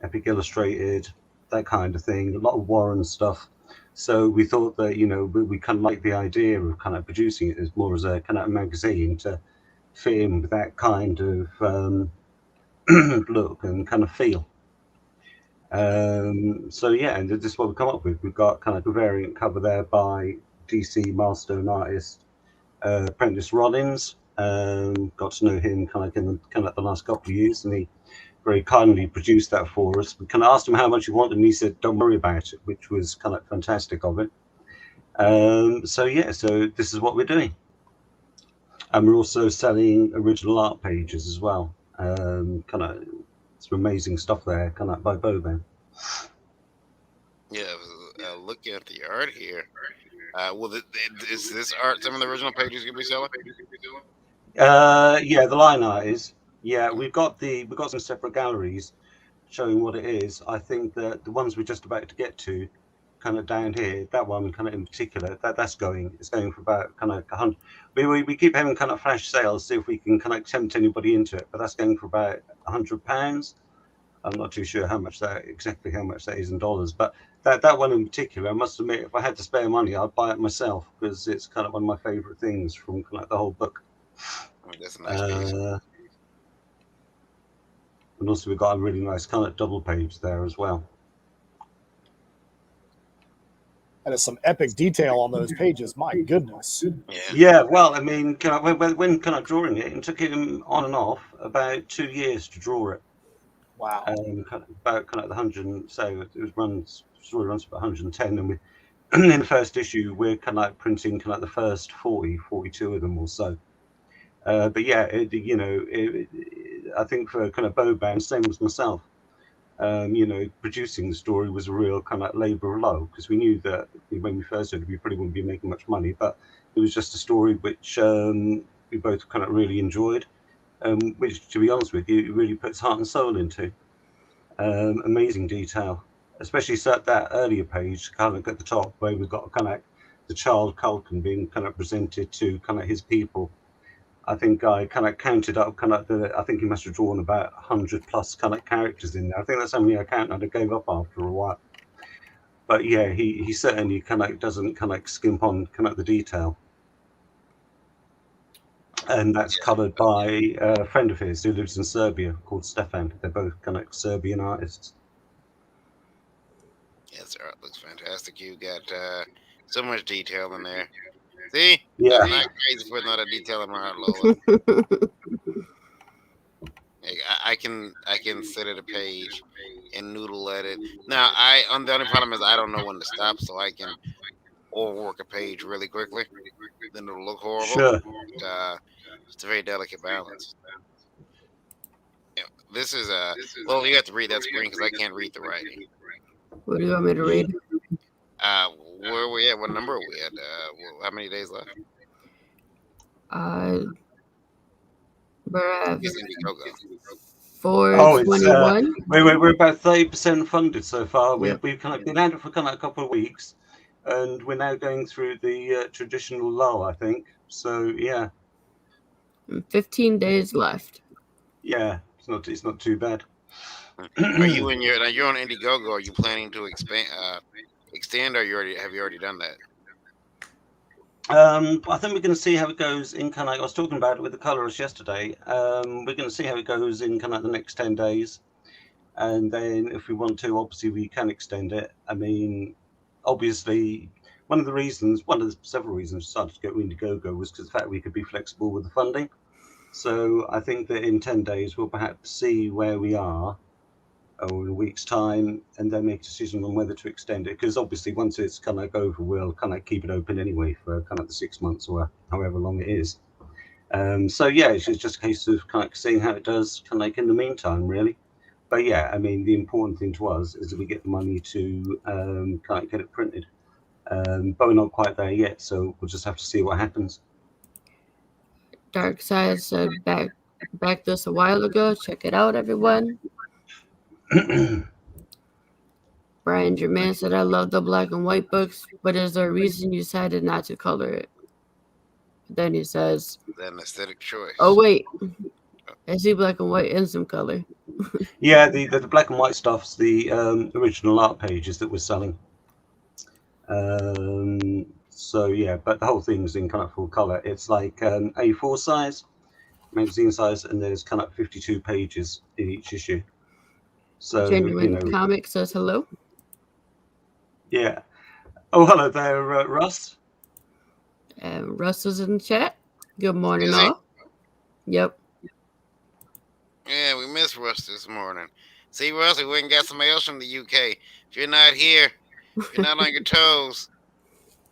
Epic Illustrated, that kind of thing. A lot of Warren stuff. So we thought that we kind of like the idea of kind of producing it as more as a kind of magazine to fit in with that kind of look and kind of feel. So yeah, and this is what we've come up with. We've got kind of a variant cover there by DC milestone artist Prentice Rollins. Got to know him kind of the last couple of years, and he very kindly produced that for us. We kind of asked him how much he wanted, and he said, "Don't worry about it," which was kind of fantastic of it. So yeah, so this is what we're doing, and we're also selling original art pages as well. Kind of some amazing stuff there, kind of by Boban. Yeah, looking at the art here. Well, is this art some of the original pages you'll be selling? Yeah, the line art is. Yeah, we've got some separate galleries showing what it is. I think that the ones we're just about to get to, kind of down here, that one kind of in particular, it's going for about kind of 100. We keep having kind of flash sales, see if we can kind of tempt anybody into it, but that's going for about £100. I'm not too sure exactly how much that is in dollars, but that one in particular, I must admit, if I had to spare money, I'd buy it myself because it's kind of one of my favorite things from kind of the whole book. That's a nice piece. And also we've got a really nice kind of double page there as well. And it's some epic detail on those pages. My goodness. Yeah. Well, I mean, when drawing it, it took him on and off about 2 years to draw it. Wow. About the 100. So story runs about 110, and in the first issue, we're printing the first 40, 42 of them or so. But yeah, I think for Boban, same as myself, producing the story was a real labor of love, because we knew that when we first did it, we probably wouldn't be making much money, but it was just a story which we both really enjoyed, which, to be honest with you, it really puts heart and soul into. Amazing detail, especially that earlier page, at the top, where we've got the child Culkin being presented to his people. I think I counted up I think he must have drawn about 100 plus characters in there. I think that's how many I counted. I gave up after a while. But yeah, he certainly doesn't skimp on the detail. And that's covered by a friend of his who lives in Serbia called Stefan. They're both Serbian artists. Yes, art looks fantastic. You got so much detail in there. See? Yeah. I'm not crazy for not a detail in my heart, Lola. I can sit at a page and noodle at it. Now, the only problem is I don't know when to stop, so I can overwork a page really quickly. Then it'll look horrible. Sure. But, it's a very delicate balance. Yeah, this is well, you have to read that screen because I can't read the writing. What do you want me to read? Where are we at? What number are we at? How many days left? We're at Indiegogo. 421. We're about 30% funded so far. Yep. We've been at it for a couple of weeks, and we're now going through the traditional lull, I think. So yeah. 15 days left. Yeah, it's not too bad. Are you you're on Indiegogo? Are you planning to extend, or have you already done that? I think we're going to see how it goes in I was talking about it with the colorist yesterday. We're going to see how it goes in the next 10 days, and then if we want to, obviously we can extend it. I mean, obviously, one of the several reasons I decided to go Indiegogo was because the fact we could be flexible with the funding. So I think that in 10 days we'll perhaps see where we are, or in a week's time, and then make a decision on whether to extend it. Because obviously, once it's over, we'll keep it open anyway for the 6 months or however long it is. So yeah, it's just a case of seeing how it does in the meantime, really. But yeah, I mean, the important thing to us is that we get the money to get it printed. But we're not quite there yet, so we'll just have to see what happens. Dark Side said back this a while ago. Check it out, everyone. Brian Germain said, I love the black and white books, but is there a reason you decided not to color it? Then he says, an aesthetic choice. Oh, wait. I see black and white and some color. Yeah, the black and white stuff's the original art pages that we're selling. So yeah, but the whole thing's in full color. It's like A4 size, magazine size, and there's 52 pages in each issue. So Genuine Comics says hello. Yeah. Oh, hello there, Russ. Russ is in the chat. Good morning, all. Yep. Yeah, we missed Russ this morning. See, Russ, we went and got somebody else from the UK. If you're not here, if you're not on your toes,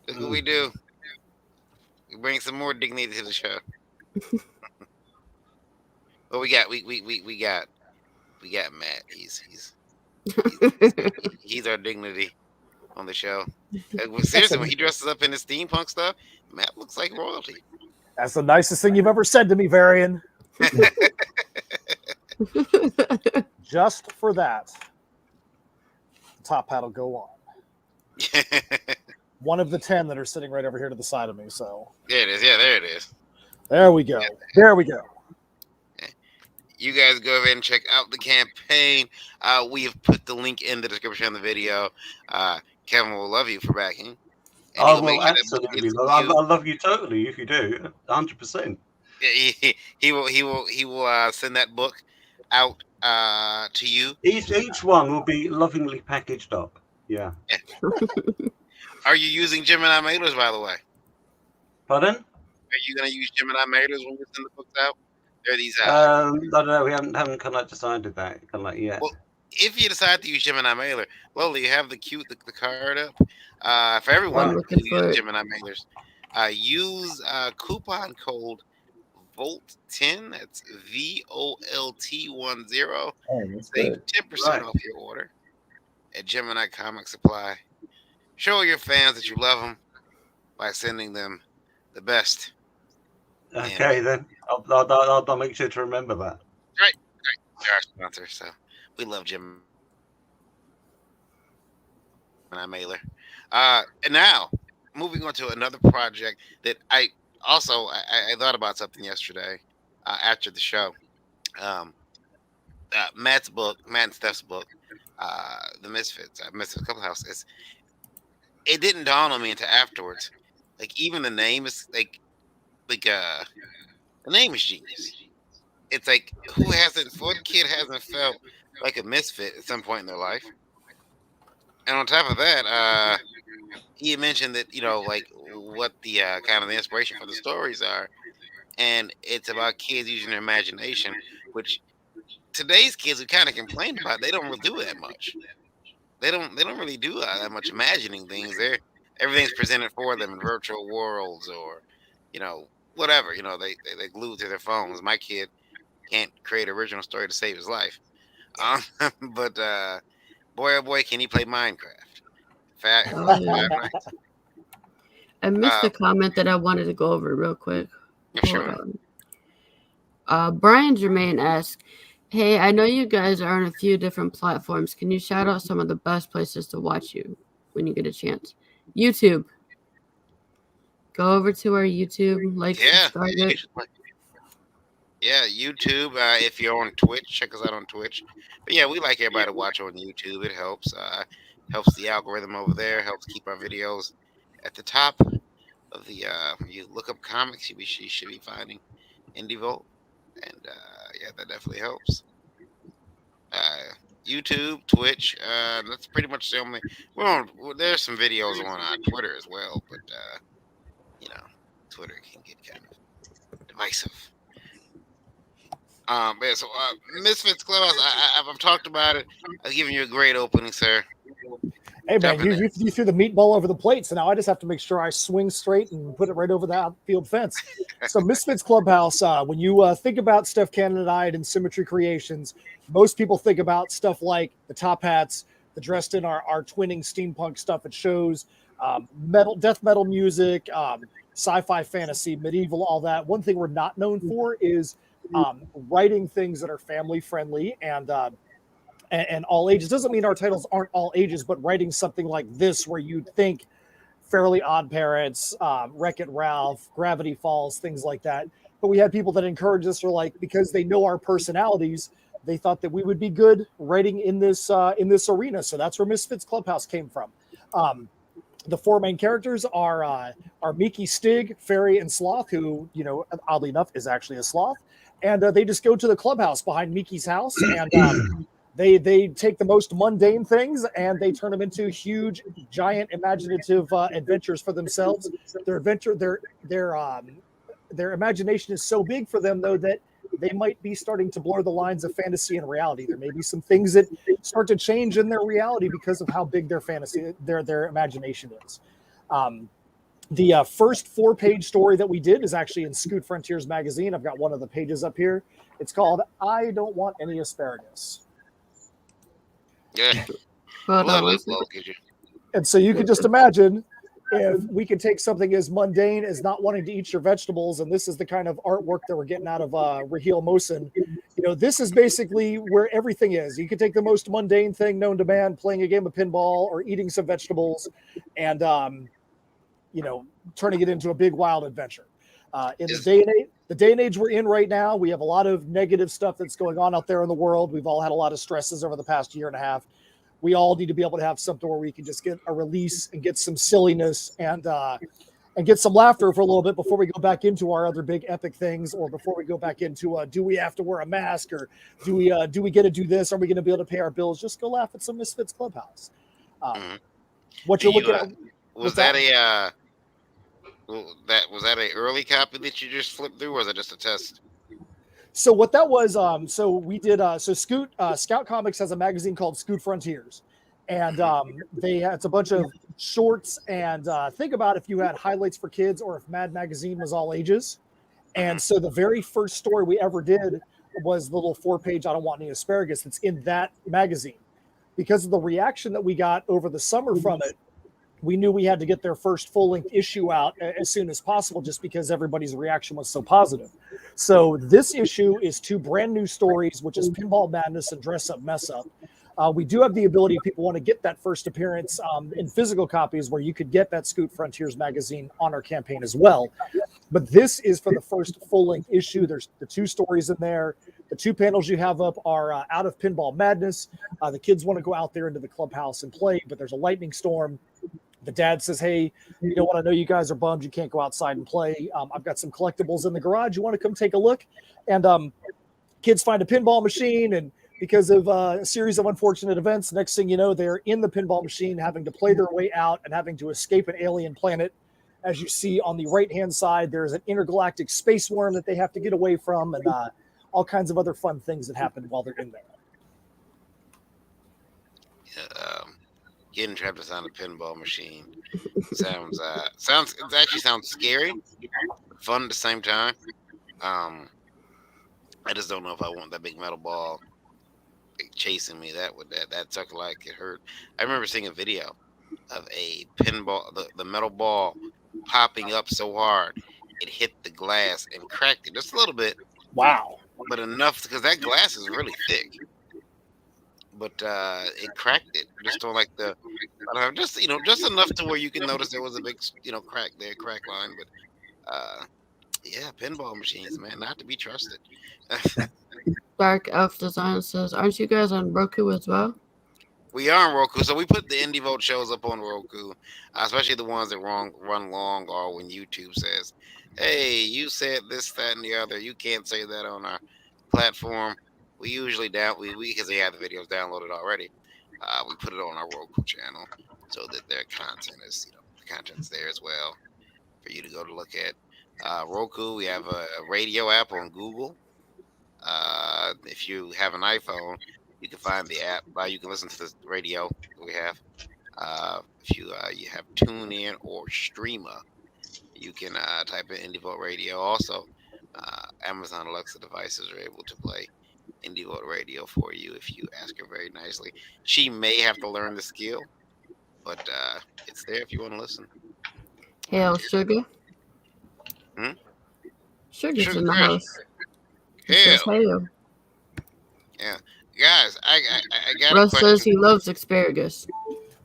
look what we do. We bring some more dignity to the show. But we got Matt. He's our dignity on the show. Seriously, when he dresses up in his steampunk stuff, Matt looks like royalty. That's the nicest thing you've ever said to me, Varian. Just for that, the top hat will go on. One of the 10 that are sitting right over here to the side of me. So there it is. Yeah, there it is. There we go. There we go. You guys go ahead and check out the campaign. We have put the link in the description of the video. Kevin will love you for backing. I will absolutely. I love you totally if you do. 100%. He will send that book out to you. Each one will be lovingly packaged up. Yeah. Are you using Gemini mailers, by the way? Pardon? Are you going to use Gemini mailers when you send the books out? There are these. I don't know. We haven't kind of like decided that kind of like yet. Well, if you decide to use Gemini mailer, Lola, you have the card up. For everyone I'm who looking for uses it. Gemini mailers, use coupon code VOLT10. That's VOLT10. That's Save great. 10% Right. off your order at Gemini Comic Supply. Show your fans that you love them by sending them the best. Okay, then I'll make sure to remember that. Right. They're our sponsor, so we love Gemini mailer. And now moving on to another project that I thought about something yesterday after the show. Matt and Steph's book, The Misfits, Misfits Clubhouse. It didn't dawn on me until afterwards. Like even the name is the name is genius. It's like what kid hasn't felt like a misfit at some point in their life? And on top of that, he mentioned that like what the kind of the inspiration for the stories are, and it's about kids using their imagination, which today's kids we kind of complain about. They don't really do that much. They don't really do that much imagining things. Everything's presented for them in virtual worlds or whatever. They glued to their phones. My kid can't create an original story to save his life, but boy oh boy can he play Minecraft. Oh, yeah. I missed the comment that I wanted to go over real quick. Sure. Hold on. Brian Germain asks, hey, I know you guys are on a few different platforms. Can you shout out some of the best places to watch you when you get a chance? YouTube. Go over to our YouTube, subscribe it. Yeah, YouTube. If you're on Twitch, check us out on Twitch. But yeah, we like everybody to watch on YouTube. It helps. Helps the algorithm over there. Helps keep our videos at the top of the. When you look up comics, you should be finding Indie Vault, and yeah, that definitely helps. YouTube, Twitch. That's pretty much the only. There's some videos on Twitter as well, but Twitter can get kind of divisive. Yeah, so Misfits Clubhouse, I've talked about it. I've given you a great opening, sir. Hey man, you threw the meatball over the plate, so now I just have to make sure I swing straight and put it right over the outfield fence. So Misfits Clubhouse, when you think about Steph Cannon and I and Symmetry Creations, most people think about stuff like the top hats, the dressed in our twinning steampunk stuff at shows, death metal music, sci-fi, fantasy, medieval, all that. One thing we're not known for is writing things that are family friendly and all ages. Doesn't mean our titles aren't all ages, but writing something like this where you'd think Fairly Odd Parents, Wreck-It Ralph, Gravity Falls, things like that. But we had people that encouraged us, because they know our personalities, they thought that we would be good writing in this arena. So that's where Misfits Clubhouse came from. The four main characters are Miki, Stig, Fairy, and Sloth, who, oddly enough, is actually a sloth. And they just go to the clubhouse behind Miki's house, and they take the most mundane things and they turn them into huge, giant, imaginative adventures for themselves. Their imagination is so big for them, though, that they might be starting to blur the lines of fantasy and reality. There may be some things that start to change in their reality because of how big their fantasy, their imagination is. The first 4-page story that we did is actually in Scoot Frontiers magazine. I've got one of the pages up here. It's called I Don't Want Any Asparagus. Yeah. And so you could just imagine if we could take something as mundane as not wanting to eat your vegetables, and this is the kind of artwork that we're getting out of Raheel Mohsen. This is basically where everything is. You could take the most mundane thing known to man, playing a game of pinball or eating some vegetables, and turning it into a big wild adventure. In the day and age we're in right now, we have a lot of negative stuff that's going on out there in the world. We've all had a lot of stresses over the past year and a half. We all need to be able to have something where we can just get a release and get some silliness and get some laughter for a little bit before we go back into our other big epic things, or before we go back into do we have to wear a mask, or do we get to do this? Are we going to be able to pay our bills? Just go laugh at some Misfits Clubhouse. What you're looking at. Was that a was that an early copy that you just flipped through, or was it just a test? So what that was, so we did, so Scout Comics has a magazine called Scoot Frontiers, and it's a bunch of shorts. And think about if you had highlights for kids, or if Mad Magazine was all ages. And so the very first story we ever did was the little 4-page "I Don't Want Any Asparagus" that's in that magazine. Because of the reaction that we got over the summer from it, we knew we had to get their first full-length issue out as soon as possible, just because everybody's reaction was so positive. So this issue is 2 brand new stories, which is Pinball Madness and Dress Up Mess Up. We do have the ability, if people want to get that first appearance in physical copies, where you could get that Scoot Frontiers magazine on our campaign as well. But this is for the first full-length issue. There's the 2 stories in there. The 2 panels you have up are out of Pinball Madness. The kids want to go out there into the clubhouse and play, but there's a lightning storm. The dad says, hey, you know what? I know you guys are bummed you can't go outside and play. I've got some collectibles in the garage. You want to come take a look? And kids find a pinball machine, and because of a series of unfortunate events, next thing you know, they're in the pinball machine, having to play their way out and having to escape an alien planet. As you see on the right-hand side, there's an intergalactic space worm that they have to get away from, and all kinds of other fun things that happen while they're in there. Getting trapped inside a pinball machine sounds it actually sounds scary, fun at the same time. I just don't know if I want that big metal ball chasing me. That sucker like it hurt. I remember seeing a video of a pinball, the metal ball popping up so hard it hit the glass and cracked it just a little bit. Wow! But enough, because that glass is really thick. But it cracked it. Just on like just enough to where you can notice there was a big crack line. But yeah, pinball machines, man, not to be trusted. Dark Elf Design says, aren't you guys on Roku as well? We are on Roku, so we put the Indie Vote shows up on Roku, especially the ones that run long, or when YouTube says, hey, you said this, that, and the other. You can't say that on our platform. We usually because they have the videos downloaded already. We put it on our Roku channel so that their content is, the content's there as well for you to go to look at. Roku, we have a radio app on Google. If you have an iPhone, you can find the app. You can listen to the radio we have. If you have TuneIn or Streamer, you can type in Indie Vote Radio. Also, Amazon Alexa devices are able to play Indie Vote Radio for you if you ask her very nicely. She may have to learn the skill, but it's there if you want to listen. Hail, Sugar. Sugar's in the house. Hail. Yeah, guys, I got Russ a question. says he loves asparagus.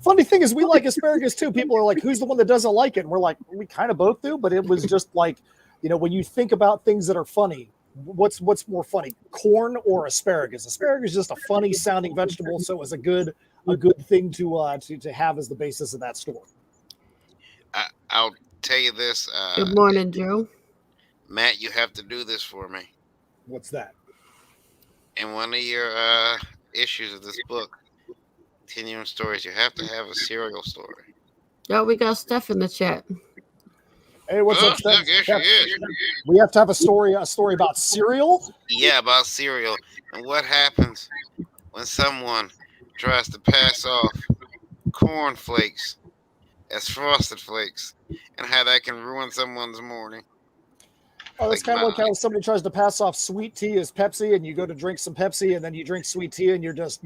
Funny thing is, we like asparagus too. People are like, who's the one that doesn't like it? And we're like, we kind of both do, but it was just like, when you think about things that are funny, what's more funny, corn or asparagus? Asparagus is just a funny sounding vegetable, so it was a good thing to have as the basis of that story. I'll tell you this. Good morning, Joe. Matt, you have to do this for me. What's that? In one of your issues of this book, Continuing Stories, you have to have a serial story. Yo, we got Steph in the chat. Hey, what's up, Steph? Steph? We have to have a story about cereal? Yeah, about cereal. And what happens when someone tries to pass off corn flakes as frosted flakes, and how that can ruin someone's morning. Oh, that's kind of like how somebody tries to pass off sweet tea as Pepsi, and you go to drink some Pepsi, and then you drink sweet tea, and you're just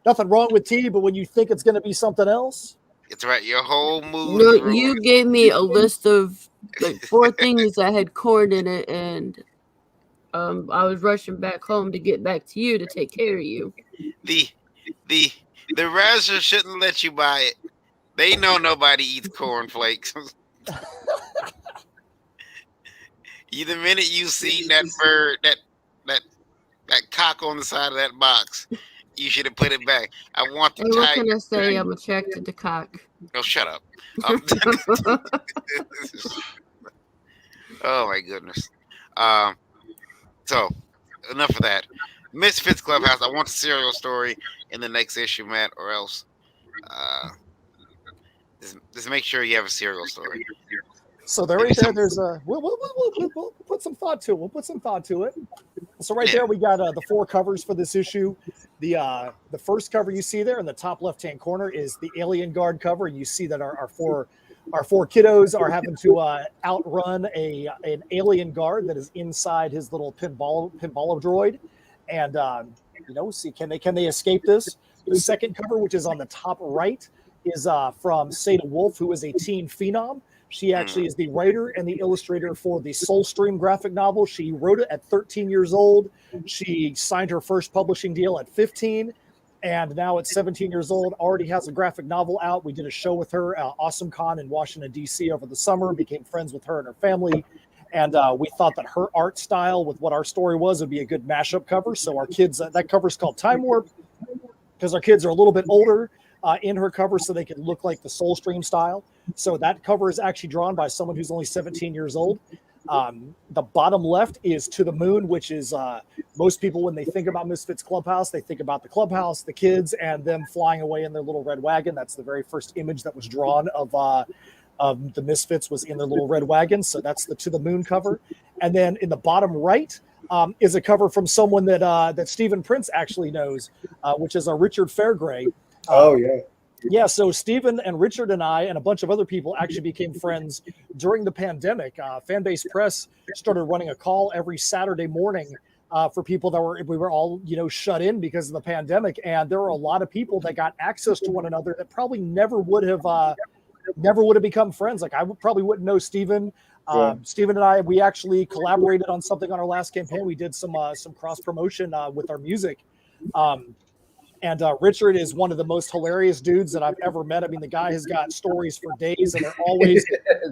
nothing wrong with tea, but when you think it's going to be something else. It's right. Your whole mood. No, you gave me a list of like 4 things that had corn in it, and I was rushing back home to get back to you to take care of you. The Razzers shouldn't let you buy it. They know nobody eats cornflakes. The minute you see that bird, that cock on the side of that box, you should have put it back. I want the What tiger. can I say? I'm attracted to cock. Oh, shut up. Oh, my goodness. So, enough of that. Misfits Clubhouse. I want the serial story in the next issue, Matt, or else Just make sure you have a serial story. So there, right there, there's a. We'll put some thought to it. We'll put some thought to it. So right there, we got the 4 covers for this issue. The first cover you see there in the top left-hand corner is the Alien Guard cover. You see that our four kiddos are having to outrun an alien guard that is inside his little pinball droid, and see can they escape this? The second cover, which is on the top right, is from Seda Wolf, who is a teen phenom. She actually is the writer and the illustrator for the Soulstream graphic novel. She wrote it at 13 years old. She signed her first publishing deal at 15, and now at 17 years old, already has a graphic novel out. We did a show with her, Awesome Con in Washington, D.C. over the summer, became friends with her and her family, and we thought that her art style with what our story was would be a good mashup cover. So our kids, that cover is called Time Warp, because our kids are a little bit older in her cover, so they can look like the Soulstream style. So that cover is actually drawn by someone who's only 17 years old. The bottom left is To the Moon, which is most people, when they think about Misfits Clubhouse, they think about the clubhouse, the kids, and them flying away in their little red wagon. That's the very first image that was drawn of the Misfits, was in their little red wagon. So that's the To the Moon cover. And then in the bottom right is a cover from someone that Stephen Prince actually knows, which is a Richard Fairgray. Oh, yeah. Yeah, so Stephen and Richard and I and a bunch of other people actually became friends during the pandemic. Fanbase Press started running a call every Saturday morning for people that we were all shut in because of the pandemic, and there were a lot of people that got access to one another that probably never would have become friends. Like I probably wouldn't know Stephen. Stephen and I, we actually collaborated on something on our last campaign. We did some cross promotion with our music. And Richard is one of the most hilarious dudes that I've ever met. I mean, the guy has got stories for days, and they're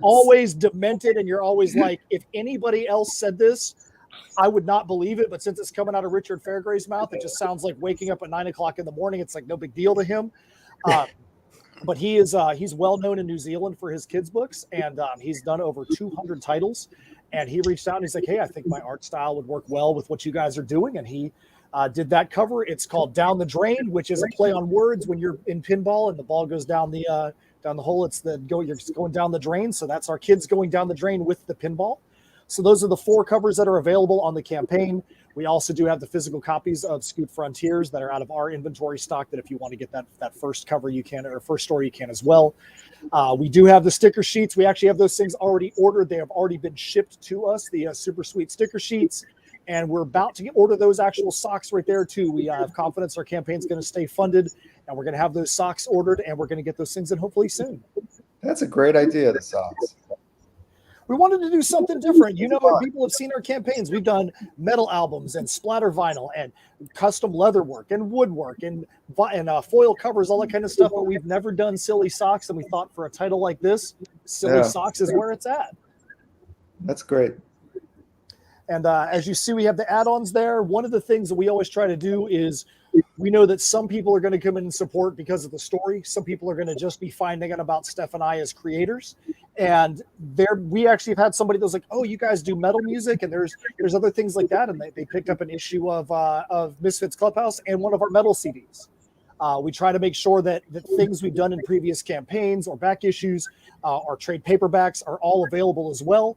always demented. And you're always like, if anybody else said this, I would not believe it. But since it's coming out of Richard Fairgray's mouth, it just sounds like waking up at 9 o'clock in the morning. It's like no big deal to him. But he's well known in New Zealand for his kids' books, and he's done over 200 titles. And he reached out and he's like, hey, I think my art style would work well with what you guys are doing. And he did that cover. It's called Down the Drain, which is a play on words. When you're in pinball and the ball goes down the hole, you're just going down the drain. So that's our kids going down the drain with the pinball. So those are the 4 covers that are available on the campaign. We also do have the physical copies of Scoot Frontiers that are out of our inventory stock, that if you want to get that first cover, you can, or first story, you can as well. We do have the sticker sheets. We actually have those things already ordered. They have already been shipped to us, the super sweet sticker sheets. And we're about to order those actual socks right there too. We have confidence our campaign's going to stay funded, and we're going to have those socks ordered, and we're going to get those things in hopefully soon. That's a great idea, the socks. We wanted to do something different. People have seen our campaigns. We've done metal albums and splatter vinyl and custom leather work and woodwork and foil covers, all that kind of stuff. But we've never done silly socks, and we thought for a title like this, silly socks is where it's at. That's great. And as you see, we have the add-ons there. One of the things that we always try to do is, we know that some people are going to come in and support because of the story. Some people are going to just be finding out about Steph and I as creators. And we actually have had somebody that was like, oh, you guys do metal music, and there's other things like that. And they picked up an issue of Misfits Clubhouse and one of our metal CDs. We try to make sure that things we've done in previous campaigns or back issues or trade paperbacks are all available as well.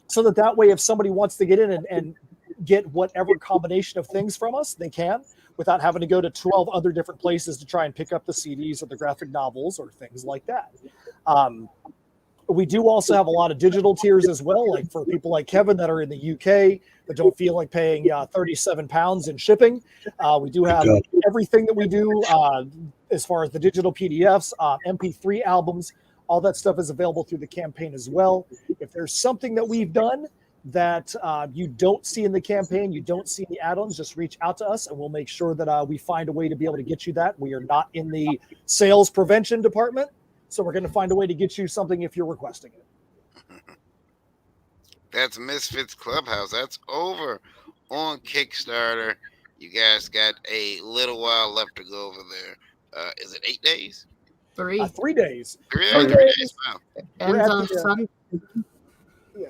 So that way, if somebody wants to get in and get whatever combination of things from us, they can, without having to go to 12 other different places to try and pick up the CDs or the graphic novels or things like that. We do also have a lot of digital tiers as well, like for people like Kevin that are in the UK that don't feel like paying £37 in shipping. We do have everything that we do as far as the digital PDFs, MP3 albums. All that stuff is available through the campaign as well. If there's something that we've done that you don't see in the campaign, you don't see in the add-ons, just reach out to us and we'll make sure that we find a way to be able to get you that. We are not in the sales prevention department, so we're going to find a way to get you something if you're requesting it. That's Misfits Clubhouse. That's over on Kickstarter. You guys got a little while left to go over there. Is it 8 days? 3. 3 days. 3 days. Wow. Ends on Sunday.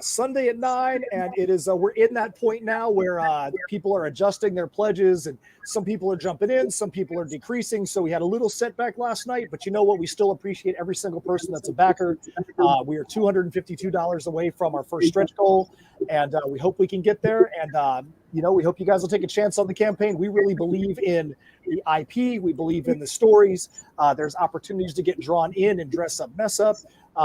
Sunday at 9, and it is we're in that point now where people are adjusting their pledges, and some people are jumping in, some people are decreasing. So we had a little setback last night, but you know what? We still appreciate every single person that's a backer. We are $252 away from our first stretch goal, and we hope we can get there. And we hope you guys will take a chance on the campaign. We really believe in the IP. We believe in the stories. There's opportunities to get drawn in and dress up, mess up.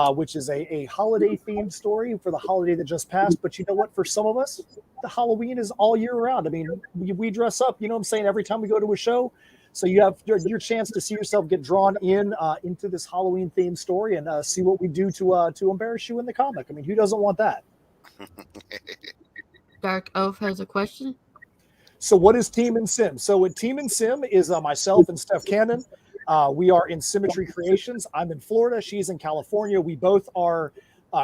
Which is a holiday-themed story for the holiday that just passed. But you know what? For some of us, the Halloween is all year round. I mean, we dress up, you know what I'm saying, every time we go to a show. So you have your chance to see yourself get drawn into this Halloween-themed story and see what we do to embarrass you in the comic. I mean, who doesn't want that? Dark Elf has a question. So what is Team and Sim? So with Team and Sim is myself and Steph Keenan. We are in Symmetry Creations. I'm in Florida. She's in California. We both are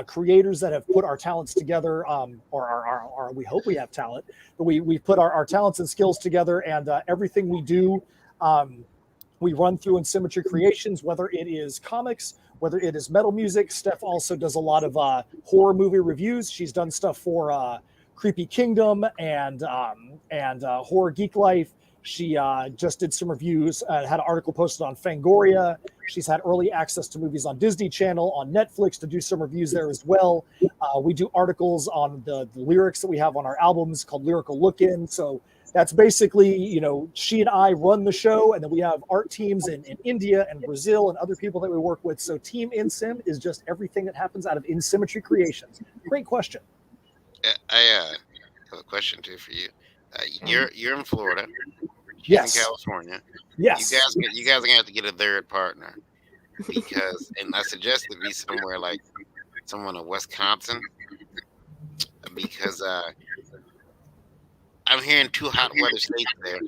creators that have put our talents together, or we hope we have talent, but we put our talents and skills together, and everything we do, we run through in Symmetry Creations, whether it is comics, whether it is metal music. Steph also does a lot of horror movie reviews. She's done stuff for Creepy Kingdom and Horror Geek Life. She just did some reviews, had an article posted on Fangoria. She's had early access to movies on Disney Channel, on Netflix, to do some reviews there as well. We do articles on the lyrics that we have on our albums called Lyrical Look-In. So that's basically, she and I run the show, and then we have art teams in India and Brazil and other people that we work with. So Team InSim is just everything that happens out of InSymmetry Creations. Great question. I have a question too for you. You're in Florida. Yes. In California. Yes. You guys are gonna have to get a third partner, because, and I suggest it be somewhere like someone in Wisconsin, because I'm hearing two hot weather states there.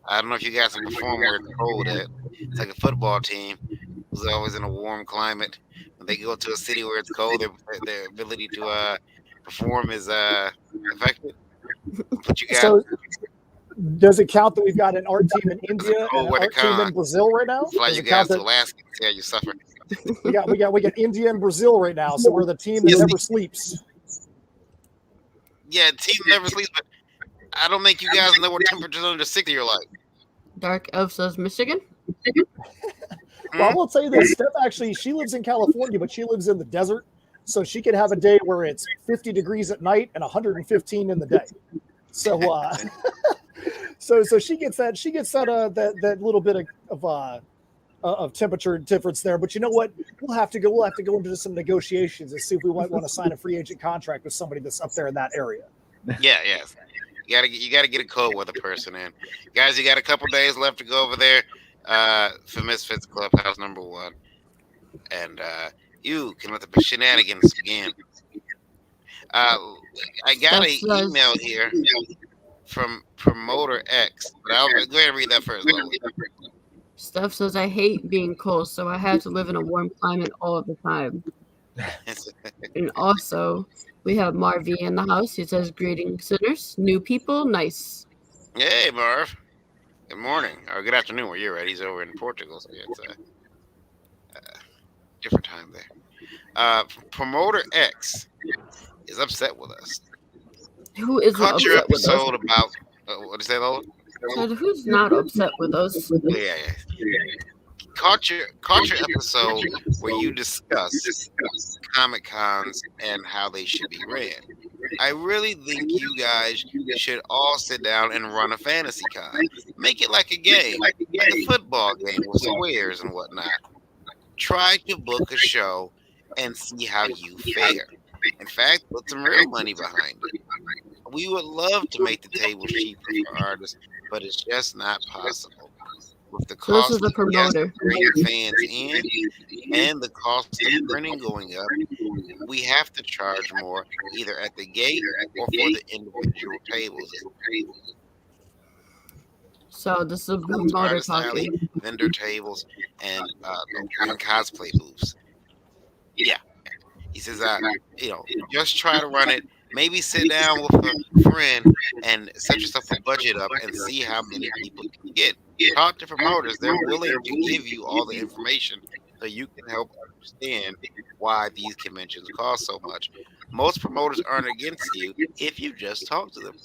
I don't know if you guys can perform where it's cold at. It's like a football team who's always in a warm climate. When they go to a city where it's cold, their ability to perform is affected. But you guys. So, does it count that we've got an art team in India and an art team in Brazil right now? Fly you guys to Alaska and see how you suffer. We got India and Brazil right now, so we're the team that never sleeps. Yeah, team never sleeps, but I don't think you guys know what temperatures under 60 are like. Dark Elf says Michigan. Well, I will tell you this. Steph actually, she lives in California, but she lives in the desert, so she could have a day where it's 50 degrees at night and 115 in the day. So, so she gets that. She gets that little bit of temperature difference there. But you know what? We'll have to go into some negotiations and see if we might want to sign a free agent contract with somebody that's up there in that area. Yeah, yes. You gotta get a cold weather person in. Guys, you got a couple days left to go over there for Misfits Clubhouse #1. And you can let the shenanigans begin. I got an email here from Promoter X, but I'll go ahead and read that first. Steph says, I hate being cold, so I have to live in a warm climate all the time. And also, we have Marvy in the house. He says, greetings, sinners, new people, nice. Hey, Marv. Good morning, or good afternoon where you're at. He's over in Portugal, so it's different time there. Promoter X is upset with us. Who is Caught your upset with us? episode about what did you say, Lola? So who's not upset with us? Yeah. Caught your episode where you discuss Comic Cons and how they should be ran. I really think you guys should all sit down and run a fantasy con. Make it like a game, like a football game with squares and whatnot. Try to book a show and see how you fare. In fact, put some real money behind it. We would love to make the tables cheaper for artists, but it's just not possible. With the cost of bringing fans in and the cost of printing going up, we have to charge more either at the gate or for the individual tables. So this is a promoter talking. Vendor tables and cosplay booths. Yeah. He says, just try to run it. Maybe sit down with a friend and set yourself a budget up and see how many people you can get. Talk to promoters. They're willing to give you all the information so you can help understand why these conventions cost so much. most promoters aren't against you if you just talk to them.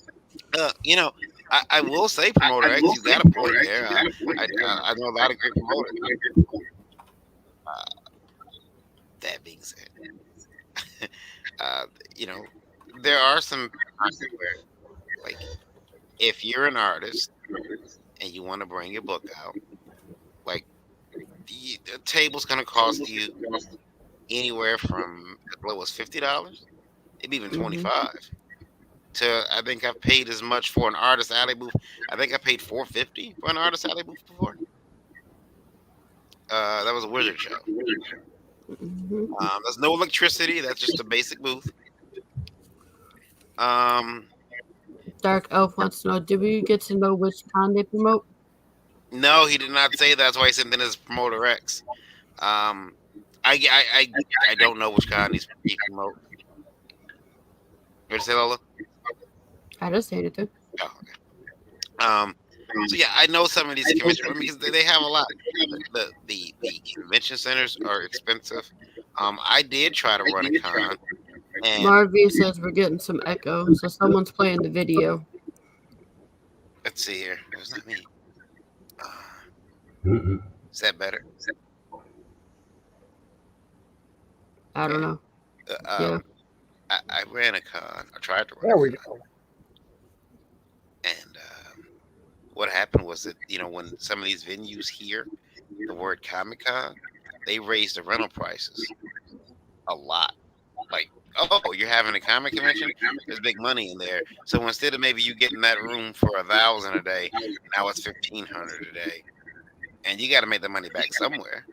I will say, Promoter X, you got a point there. I know a lot of great promoters. That being said, uh, there are some times where, like, if you're an artist and you want to bring your book out, like, the table's going to cost you anywhere from as low as $50, maybe even 25. To I think I've paid as much for an artist alley booth. I think I paid $450 for an artist alley booth before. That was a wizard show. There's no electricity. That's just a basic booth. Dark Elf wants to know: did we get to know which con they promote? No, he did not say that. That's why he sent in his Promoter X. I don't know which con he promote. What did you say, Lola? I just stated it. Oh, okay. So yeah, I know some of these convention because they have a lot. The convention centers are expensive. I did try to run a con. And Marv says we're getting some echo, so someone's playing the video. let's see here. It's not me. Is that better? I don't know. Yeah. I ran a con. I tried to run. There we go. And what happened was that when some of these venues hear the word Comic-Con, they raise the rental prices a lot. Like, oh, you're having a comic convention? There's big money in there. So instead of maybe you getting that room for $1,000 a day, now it's $1,500 a day, and you got to make the money back somewhere.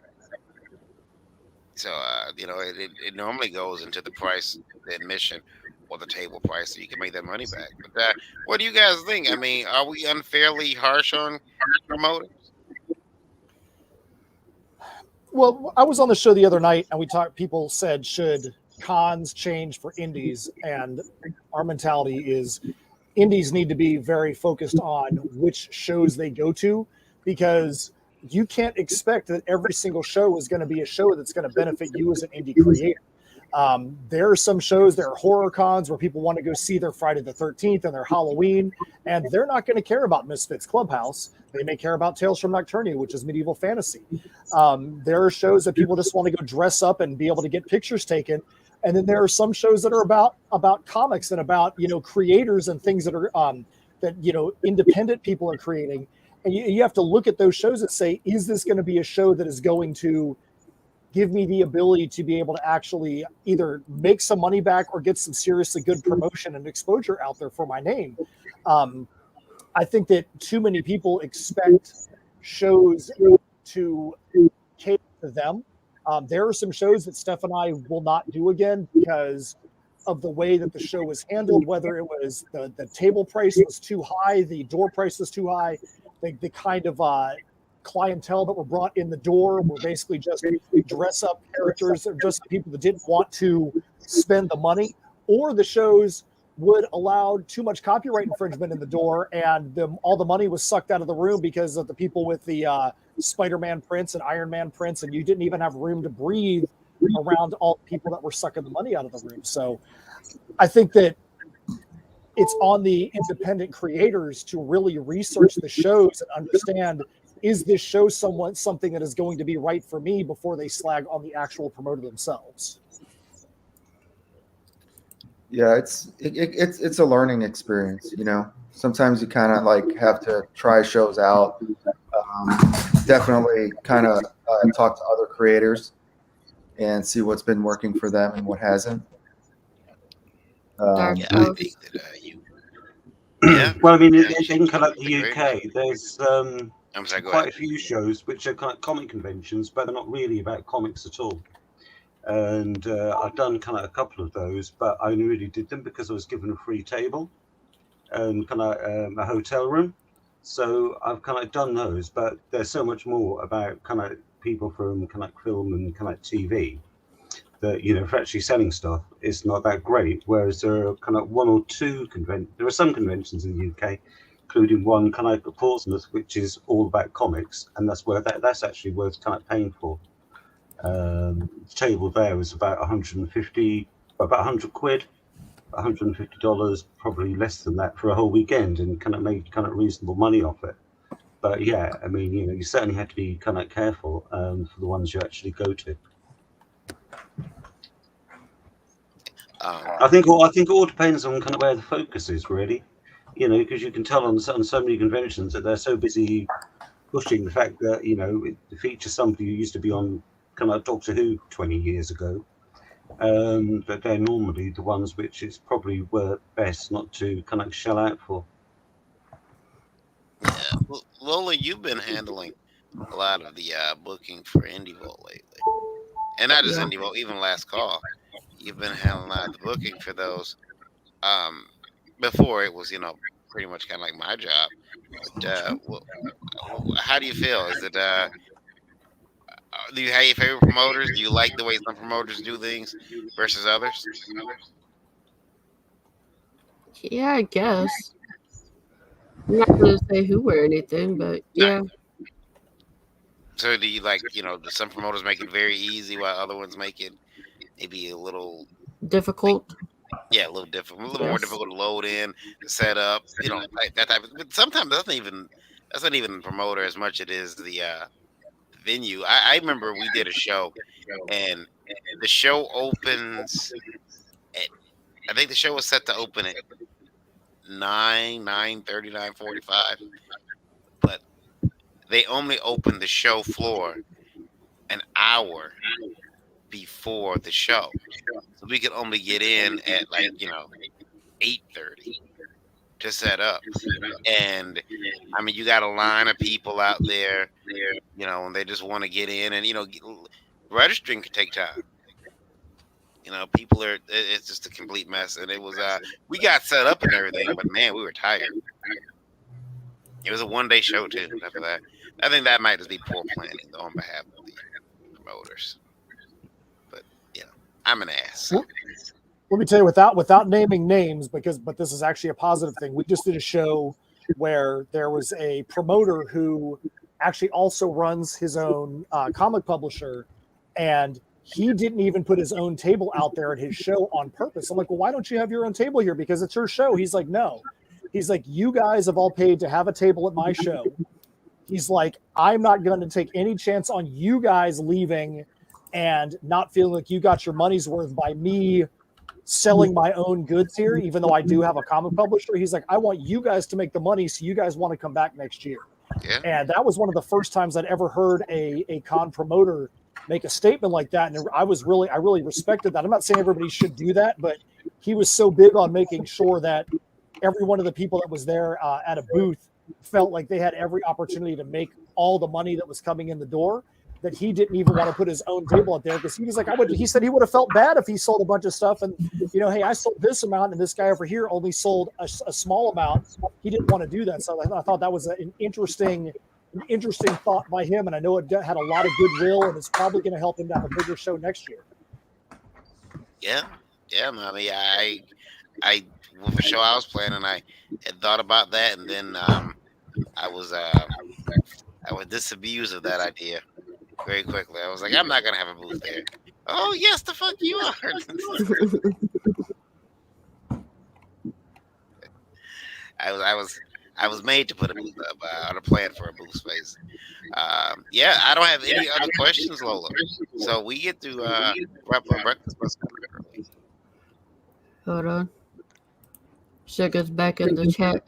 So it normally goes into the price, the admission, or the table price, so you can make that money back. But what do you guys think? I mean, are we unfairly harsh on promoters? Well, I was on the show the other night, and we talked. People said, should cons change for indies? And our mentality is, indies need to be very focused on which shows they go to, because you can't expect that every single show is going to be a show that's going to benefit you as an indie creator. There are some shows, there are horror cons where people want to go see their Friday the 13th and their Halloween, and they're not going to care about Misfits Clubhouse. They may care about Tales from Nocturnia, which is medieval fantasy. There are shows that people just want to go dress up and be able to get pictures taken. And then there are some shows that are about comics and about, creators and things that are that independent people are creating. And you have to look at those shows and say, is this going to be a show that is going to give me the ability to be able to actually either make some money back or get some seriously good promotion and exposure out there for my name? I think that too many people expect shows to cater to them. There are some shows that Steph and I will not do again because of the way that the show was handled, whether it was the table price was too high, the door price was too high, the kind of clientele that were brought in the door were basically just dress up characters, or just people that didn't want to spend the money, or the shows would allow too much copyright infringement in the door, and all the money was sucked out of the room because of the people with the Spider-Man prints and Iron Man prints, and you didn't even have room to breathe around all the people that were sucking the money out of the room. So I think that it's on the independent creators to really research the shows and understand, is this show something that is going to be right for me before they slag on the actual promoter themselves. Yeah, it's a learning experience. Sometimes you kind of like have to try shows out. Definitely kind of talk to other creators and see what's been working for them and what hasn't. I think that yeah. Well, I mean, in kind of the UK, there's quite a few shows which are kind of comic conventions, but they're not really about comics at all. And I've done kind of a couple of those, but I only really did them because I was given a free table and kind of a hotel room. So I've kind of done those, but there's so much more about kind of people from kind of film and kind of TV that, for actually selling stuff, it's not that great. Whereas there are kind of one or two there are some conventions in the UK, including one kind of Portsmouth, which is all about comics, and that's where that's actually worth kind of paying for. The table there was about 150 about £100, $150, probably less than that for a whole weekend, and kind of made kind of reasonable money off it. But yeah, I mean, you certainly have to be kind of careful for the ones you actually go to. I think it all depends on kind of where the focus is, really. Because you can tell on so many conventions that they're so busy pushing the fact that it features somebody who used to be on kind of Doctor Who 20 years ago. That they're normally the ones which it's probably best not to kind of shell out for. Yeah. Well, Lola, you've been handling a lot of the booking for Indie Vault lately, and not just Indie Vault, even Last Call. You've been handling a lot of the booking for those. Before it was, pretty much kind of like my job. But how do you feel? Is it do you have your favorite promoters? Do you like the way some promoters do things versus others? Yeah, I guess. I'm not gonna say who or anything, but yeah. So do you like, do some promoters make it very easy while other ones make it maybe a little Difficult? a little difficult, a little more difficult to load in, to set up, like that type of. But sometimes that's not even the promoter as much it is the venue. I remember we did a show, and the show opens at, I think the show was set to open at 9:30, 9:45, but they only opened the show floor an hour before the show, so we could only get in at 8:30 to set up. And I mean, you got a line of people out there, and they just want to get in, and registering could take time. People it's just a complete mess. And it was we got set up and everything, but man, we were tired. It was a 1-day show too. After that, I think that might just be poor planning though on behalf of the promoters. But I'm an ass. Let me tell you, without naming names, but this is actually a positive thing. We just did a show where there was a promoter who actually also runs his own comic publisher, and he didn't even put his own table out there at his show on purpose. I'm like, well, why don't you have your own table here? Because it's your show. He's like, no. He's like, you guys have all paid to have a table at my show. He's like, I'm not going to take any chance on you guys leaving and not feeling like you got your money's worth by me selling my own goods here, even though I do have a comic publisher. He's like, I want you guys to make the money so you guys want to come back next year. Yeah. And that was one of the first times I'd ever heard a con promoter make a statement like that. And I really respected that. I'm not saying everybody should do that, but he was so big on making sure that every one of the people that was there at a booth felt like they had every opportunity to make all the money that was coming in the door, that he didn't even want to put his own table out there, because he was like, he said he would have felt bad if he sold a bunch of stuff and, hey, I sold this amount and this guy over here only sold a small amount. He didn't want to do that. So I thought that was an interesting thought by him. And I know it had a lot of goodwill, and it's probably going to help him to have a bigger show next year. Yeah. Yeah. I mean, I with the show I was planning, I had thought about that. And then I was disabused of that idea very quickly. I was like, I'm not gonna have a booth there. Oh yes, the fuck you are. I was made to put a booth up on a plan for a booth space. I don't have any other questions, Lola. So we get to wrap up breakfast early. Hold on. Sugar's back in the chat.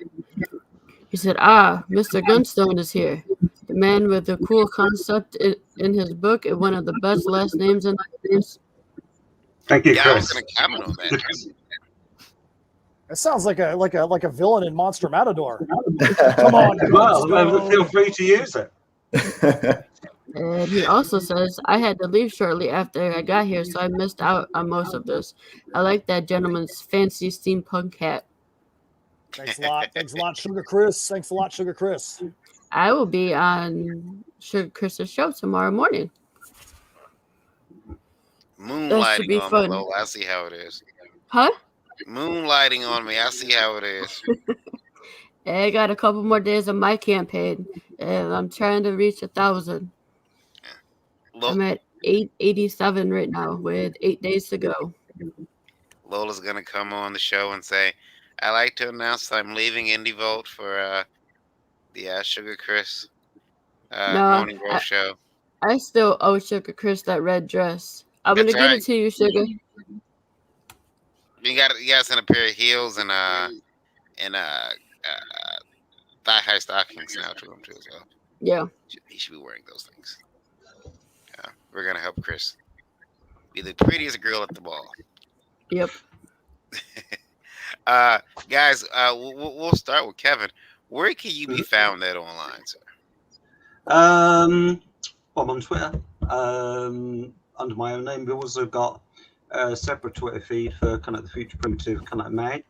He said, Mr. Gunstone is here. The man with the cool concept in his book and one of the best last names in the business. Thank you, Yeah, Chris. I was going to comment on that. That sounds like a villain in Monster Matador. Come on, well, feel free to use it. And he also says, I had to leave shortly after I got here, so I missed out on most of this. I like that gentleman's fancy steampunk hat. Thanks a lot. Thanks a lot, Sugar Chris. Thanks a lot, Sugar Chris. I will be on Sugar Chris's show tomorrow morning. Moonlighting on me, Lola. I see how it is. Huh? Moonlighting on me. I see how it is. I got a couple more days of my campaign, and I'm trying to reach 1,000. I'm at 887 right now with 8 days to go. Lola's gonna come on the show and say, "I'd like to announce that I'm leaving Indie Vault for the Sugar Chris No, Morning Roll show." I still owe Sugar Chris that red dress. I'm That's gonna get right. it to you, Sugar. You got send a pair of heels and thigh high stockings now to him too as well. Yeah. He should be wearing those things. We're gonna help Chris be the prettiest girl at the ball. Yep. Guys, we'll start with Kevin. Where can you be found at online, sir? I'm on Twitter under my own name. We've also got a separate Twitter feed for kind of the Future Primitive kind of mag.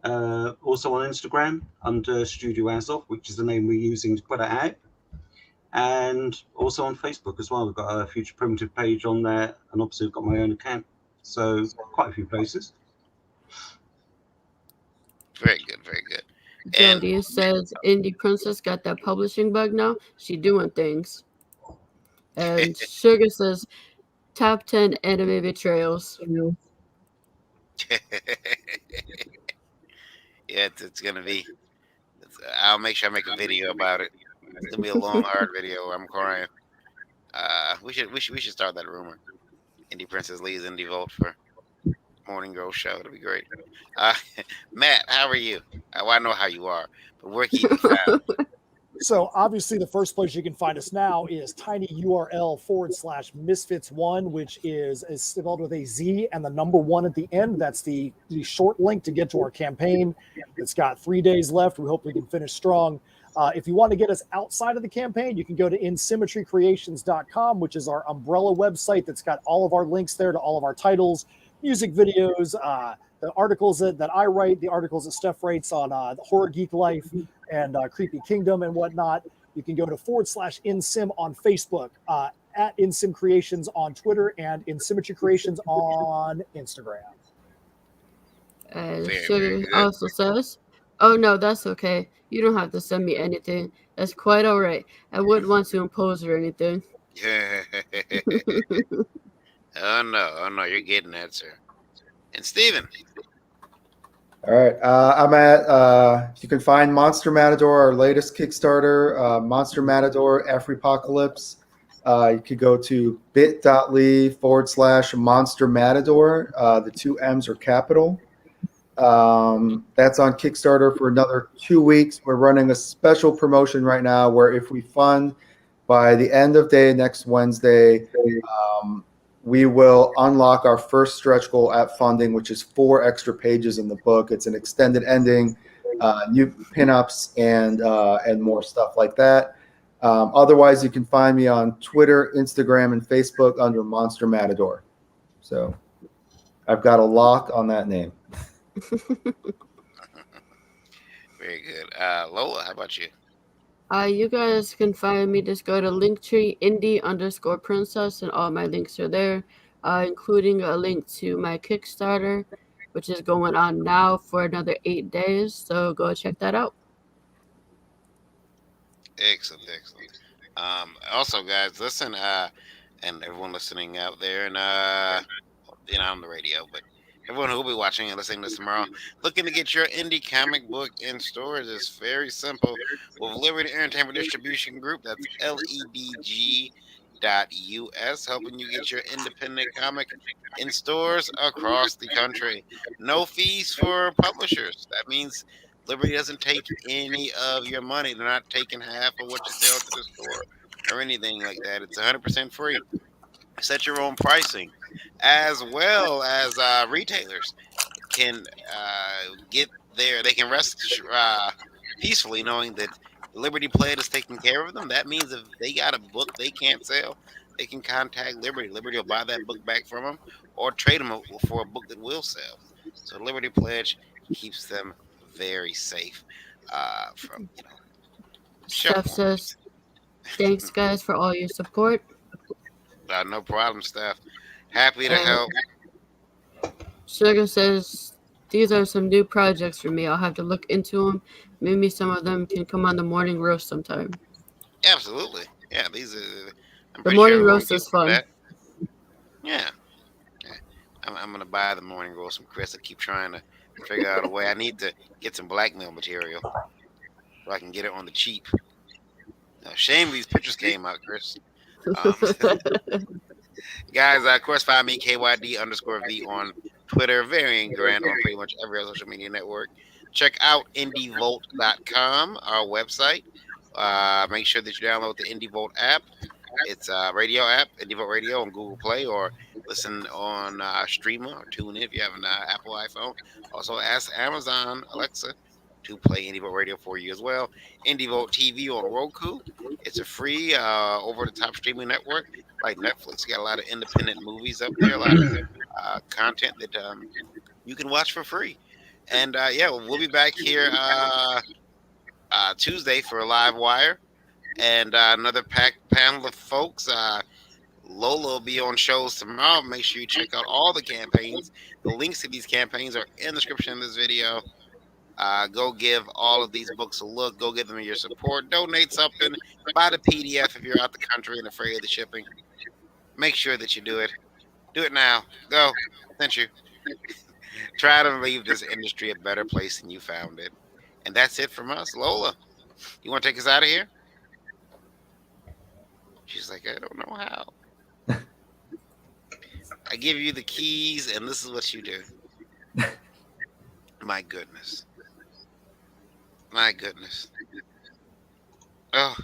Also on Instagram under Studio Azov, which is the name we're using to put it out. And also on Facebook as well. We've got a Future Primitive page on there, and obviously I've got my own account. So quite a few places. Very good, very good. Jody says Indie Princess got that publishing bug now. She doing things. And Sugar says top 10 anime betrayals. Yeah, it's gonna be. I'll make sure I make a video about it. It's gonna be a long, hard video. I'm crying. We should start that rumor. Indie Princess leaves Indie Vault for Morning Girl show. It'll be great. Matt, how are you? I know how you are, but where can you be found? So obviously the first place you can find us now is tinyurl/misfits1, which is spelled with a Z and the number 1 at the end. That's the short link to get to our campaign. It's got 3 days left. We hope we can finish strong. If you want to get us outside of the campaign, you can go to insymmetrycreations.com, which is our umbrella website that's got all of our links there to all of our titles, music videos, the articles that I write, the articles that Steph writes on Horror Geek Life and Creepy Kingdom and whatnot. You can go to /insim on Facebook, at Insim Creations on Twitter, and Insymmetry Creations on Instagram. Sugar also says, "Oh no, that's okay. You don't have to send me anything. That's quite all right. I wouldn't want to impose or anything." Oh no, you're getting that, sir. And Steven. All right, I'm at. You can find Monster Matador, our latest Kickstarter, Monster Matador Afropocalypse. You could go to bit.ly/Monster Matador. The 2 M's are capital. That's on Kickstarter for another 2 weeks. We're running a special promotion right now where if we fund by the end of day next Wednesday, we will unlock our first stretch goal at funding, which is 4 extra pages in the book. It's an extended ending, new pinups, and more stuff like that. Otherwise, you can find me on Twitter, Instagram, and Facebook under Monster Matador. So I've got a lock on that name. Very good. Lola, how about you? You guys can find me. Just go to Linktree indie_princess, and all my links are there, including a link to my Kickstarter, which is going on now for another 8 days. So go check that out. Excellent. Also, guys, listen, and everyone listening out there, and on the radio, but everyone who will be watching and listening to this tomorrow, looking to get your indie comic book in stores is very simple. With Liberty Entertainment Distribution Group, that's LEDG.US, helping you get your independent comic in stores across the country. No fees for publishers. That means Liberty doesn't take any of your money. They're not taking half of what you sell to the store or anything like that. It's 100% free. Set your own pricing, as well as retailers can get there. They can rest peacefully knowing that Liberty Pledge is taking care of them. That means if they got a book they can't sell, they can contact Liberty. Liberty will buy that book back from them or trade them for a book that will sell. So Liberty Pledge keeps them very safe from Steph says, "Thanks guys for all your support." No problem, Steph. Happy to help. Sugar says, "These are some new projects for me. I'll have to look into them. Maybe some of them can come on the morning roast sometime." Absolutely. Yeah, these are. The morning roast is fun. Yeah. I'm gonna buy the morning roast from Chris. I keep trying to figure out a way. I need to get some blackmail material so I can get it on the cheap. Shame these pictures came out, Chris. Um, guys, of course, find me KYD_V on Twitter, Varian Grant on pretty much every other social media network. Check out indievolt.com, our website. Make sure that you download the IndieVolt app. It's a radio app, IndieVolt Radio on Google Play, or listen on Streamer or TuneIn if you have an Apple iPhone. Also, ask Amazon Alexa to play IndieVolt Radio for you as well. IndieVolt TV on Roku. It's a free over-the-top streaming network like Netflix. You got a lot of independent movies up there, a lot of content that you can watch for free. And yeah, we'll be back here Tuesday for a live wire and another packed panel of folks. Lola will be on shows tomorrow. Make sure you check out all the campaigns. The links to these campaigns are in the description of this video. Go give all of these books a look. Go give them your support. Donate something. Buy the PDF if you're out the country and afraid of the shipping. Make sure that you do it. Do it now. Go. Sent you. Try to leave this industry a better place than you found it. And that's it from us. Lola, you want to take us out of here? She's like, I don't know how. I give you the keys, and this is what you do. My goodness. My goodness. Oh.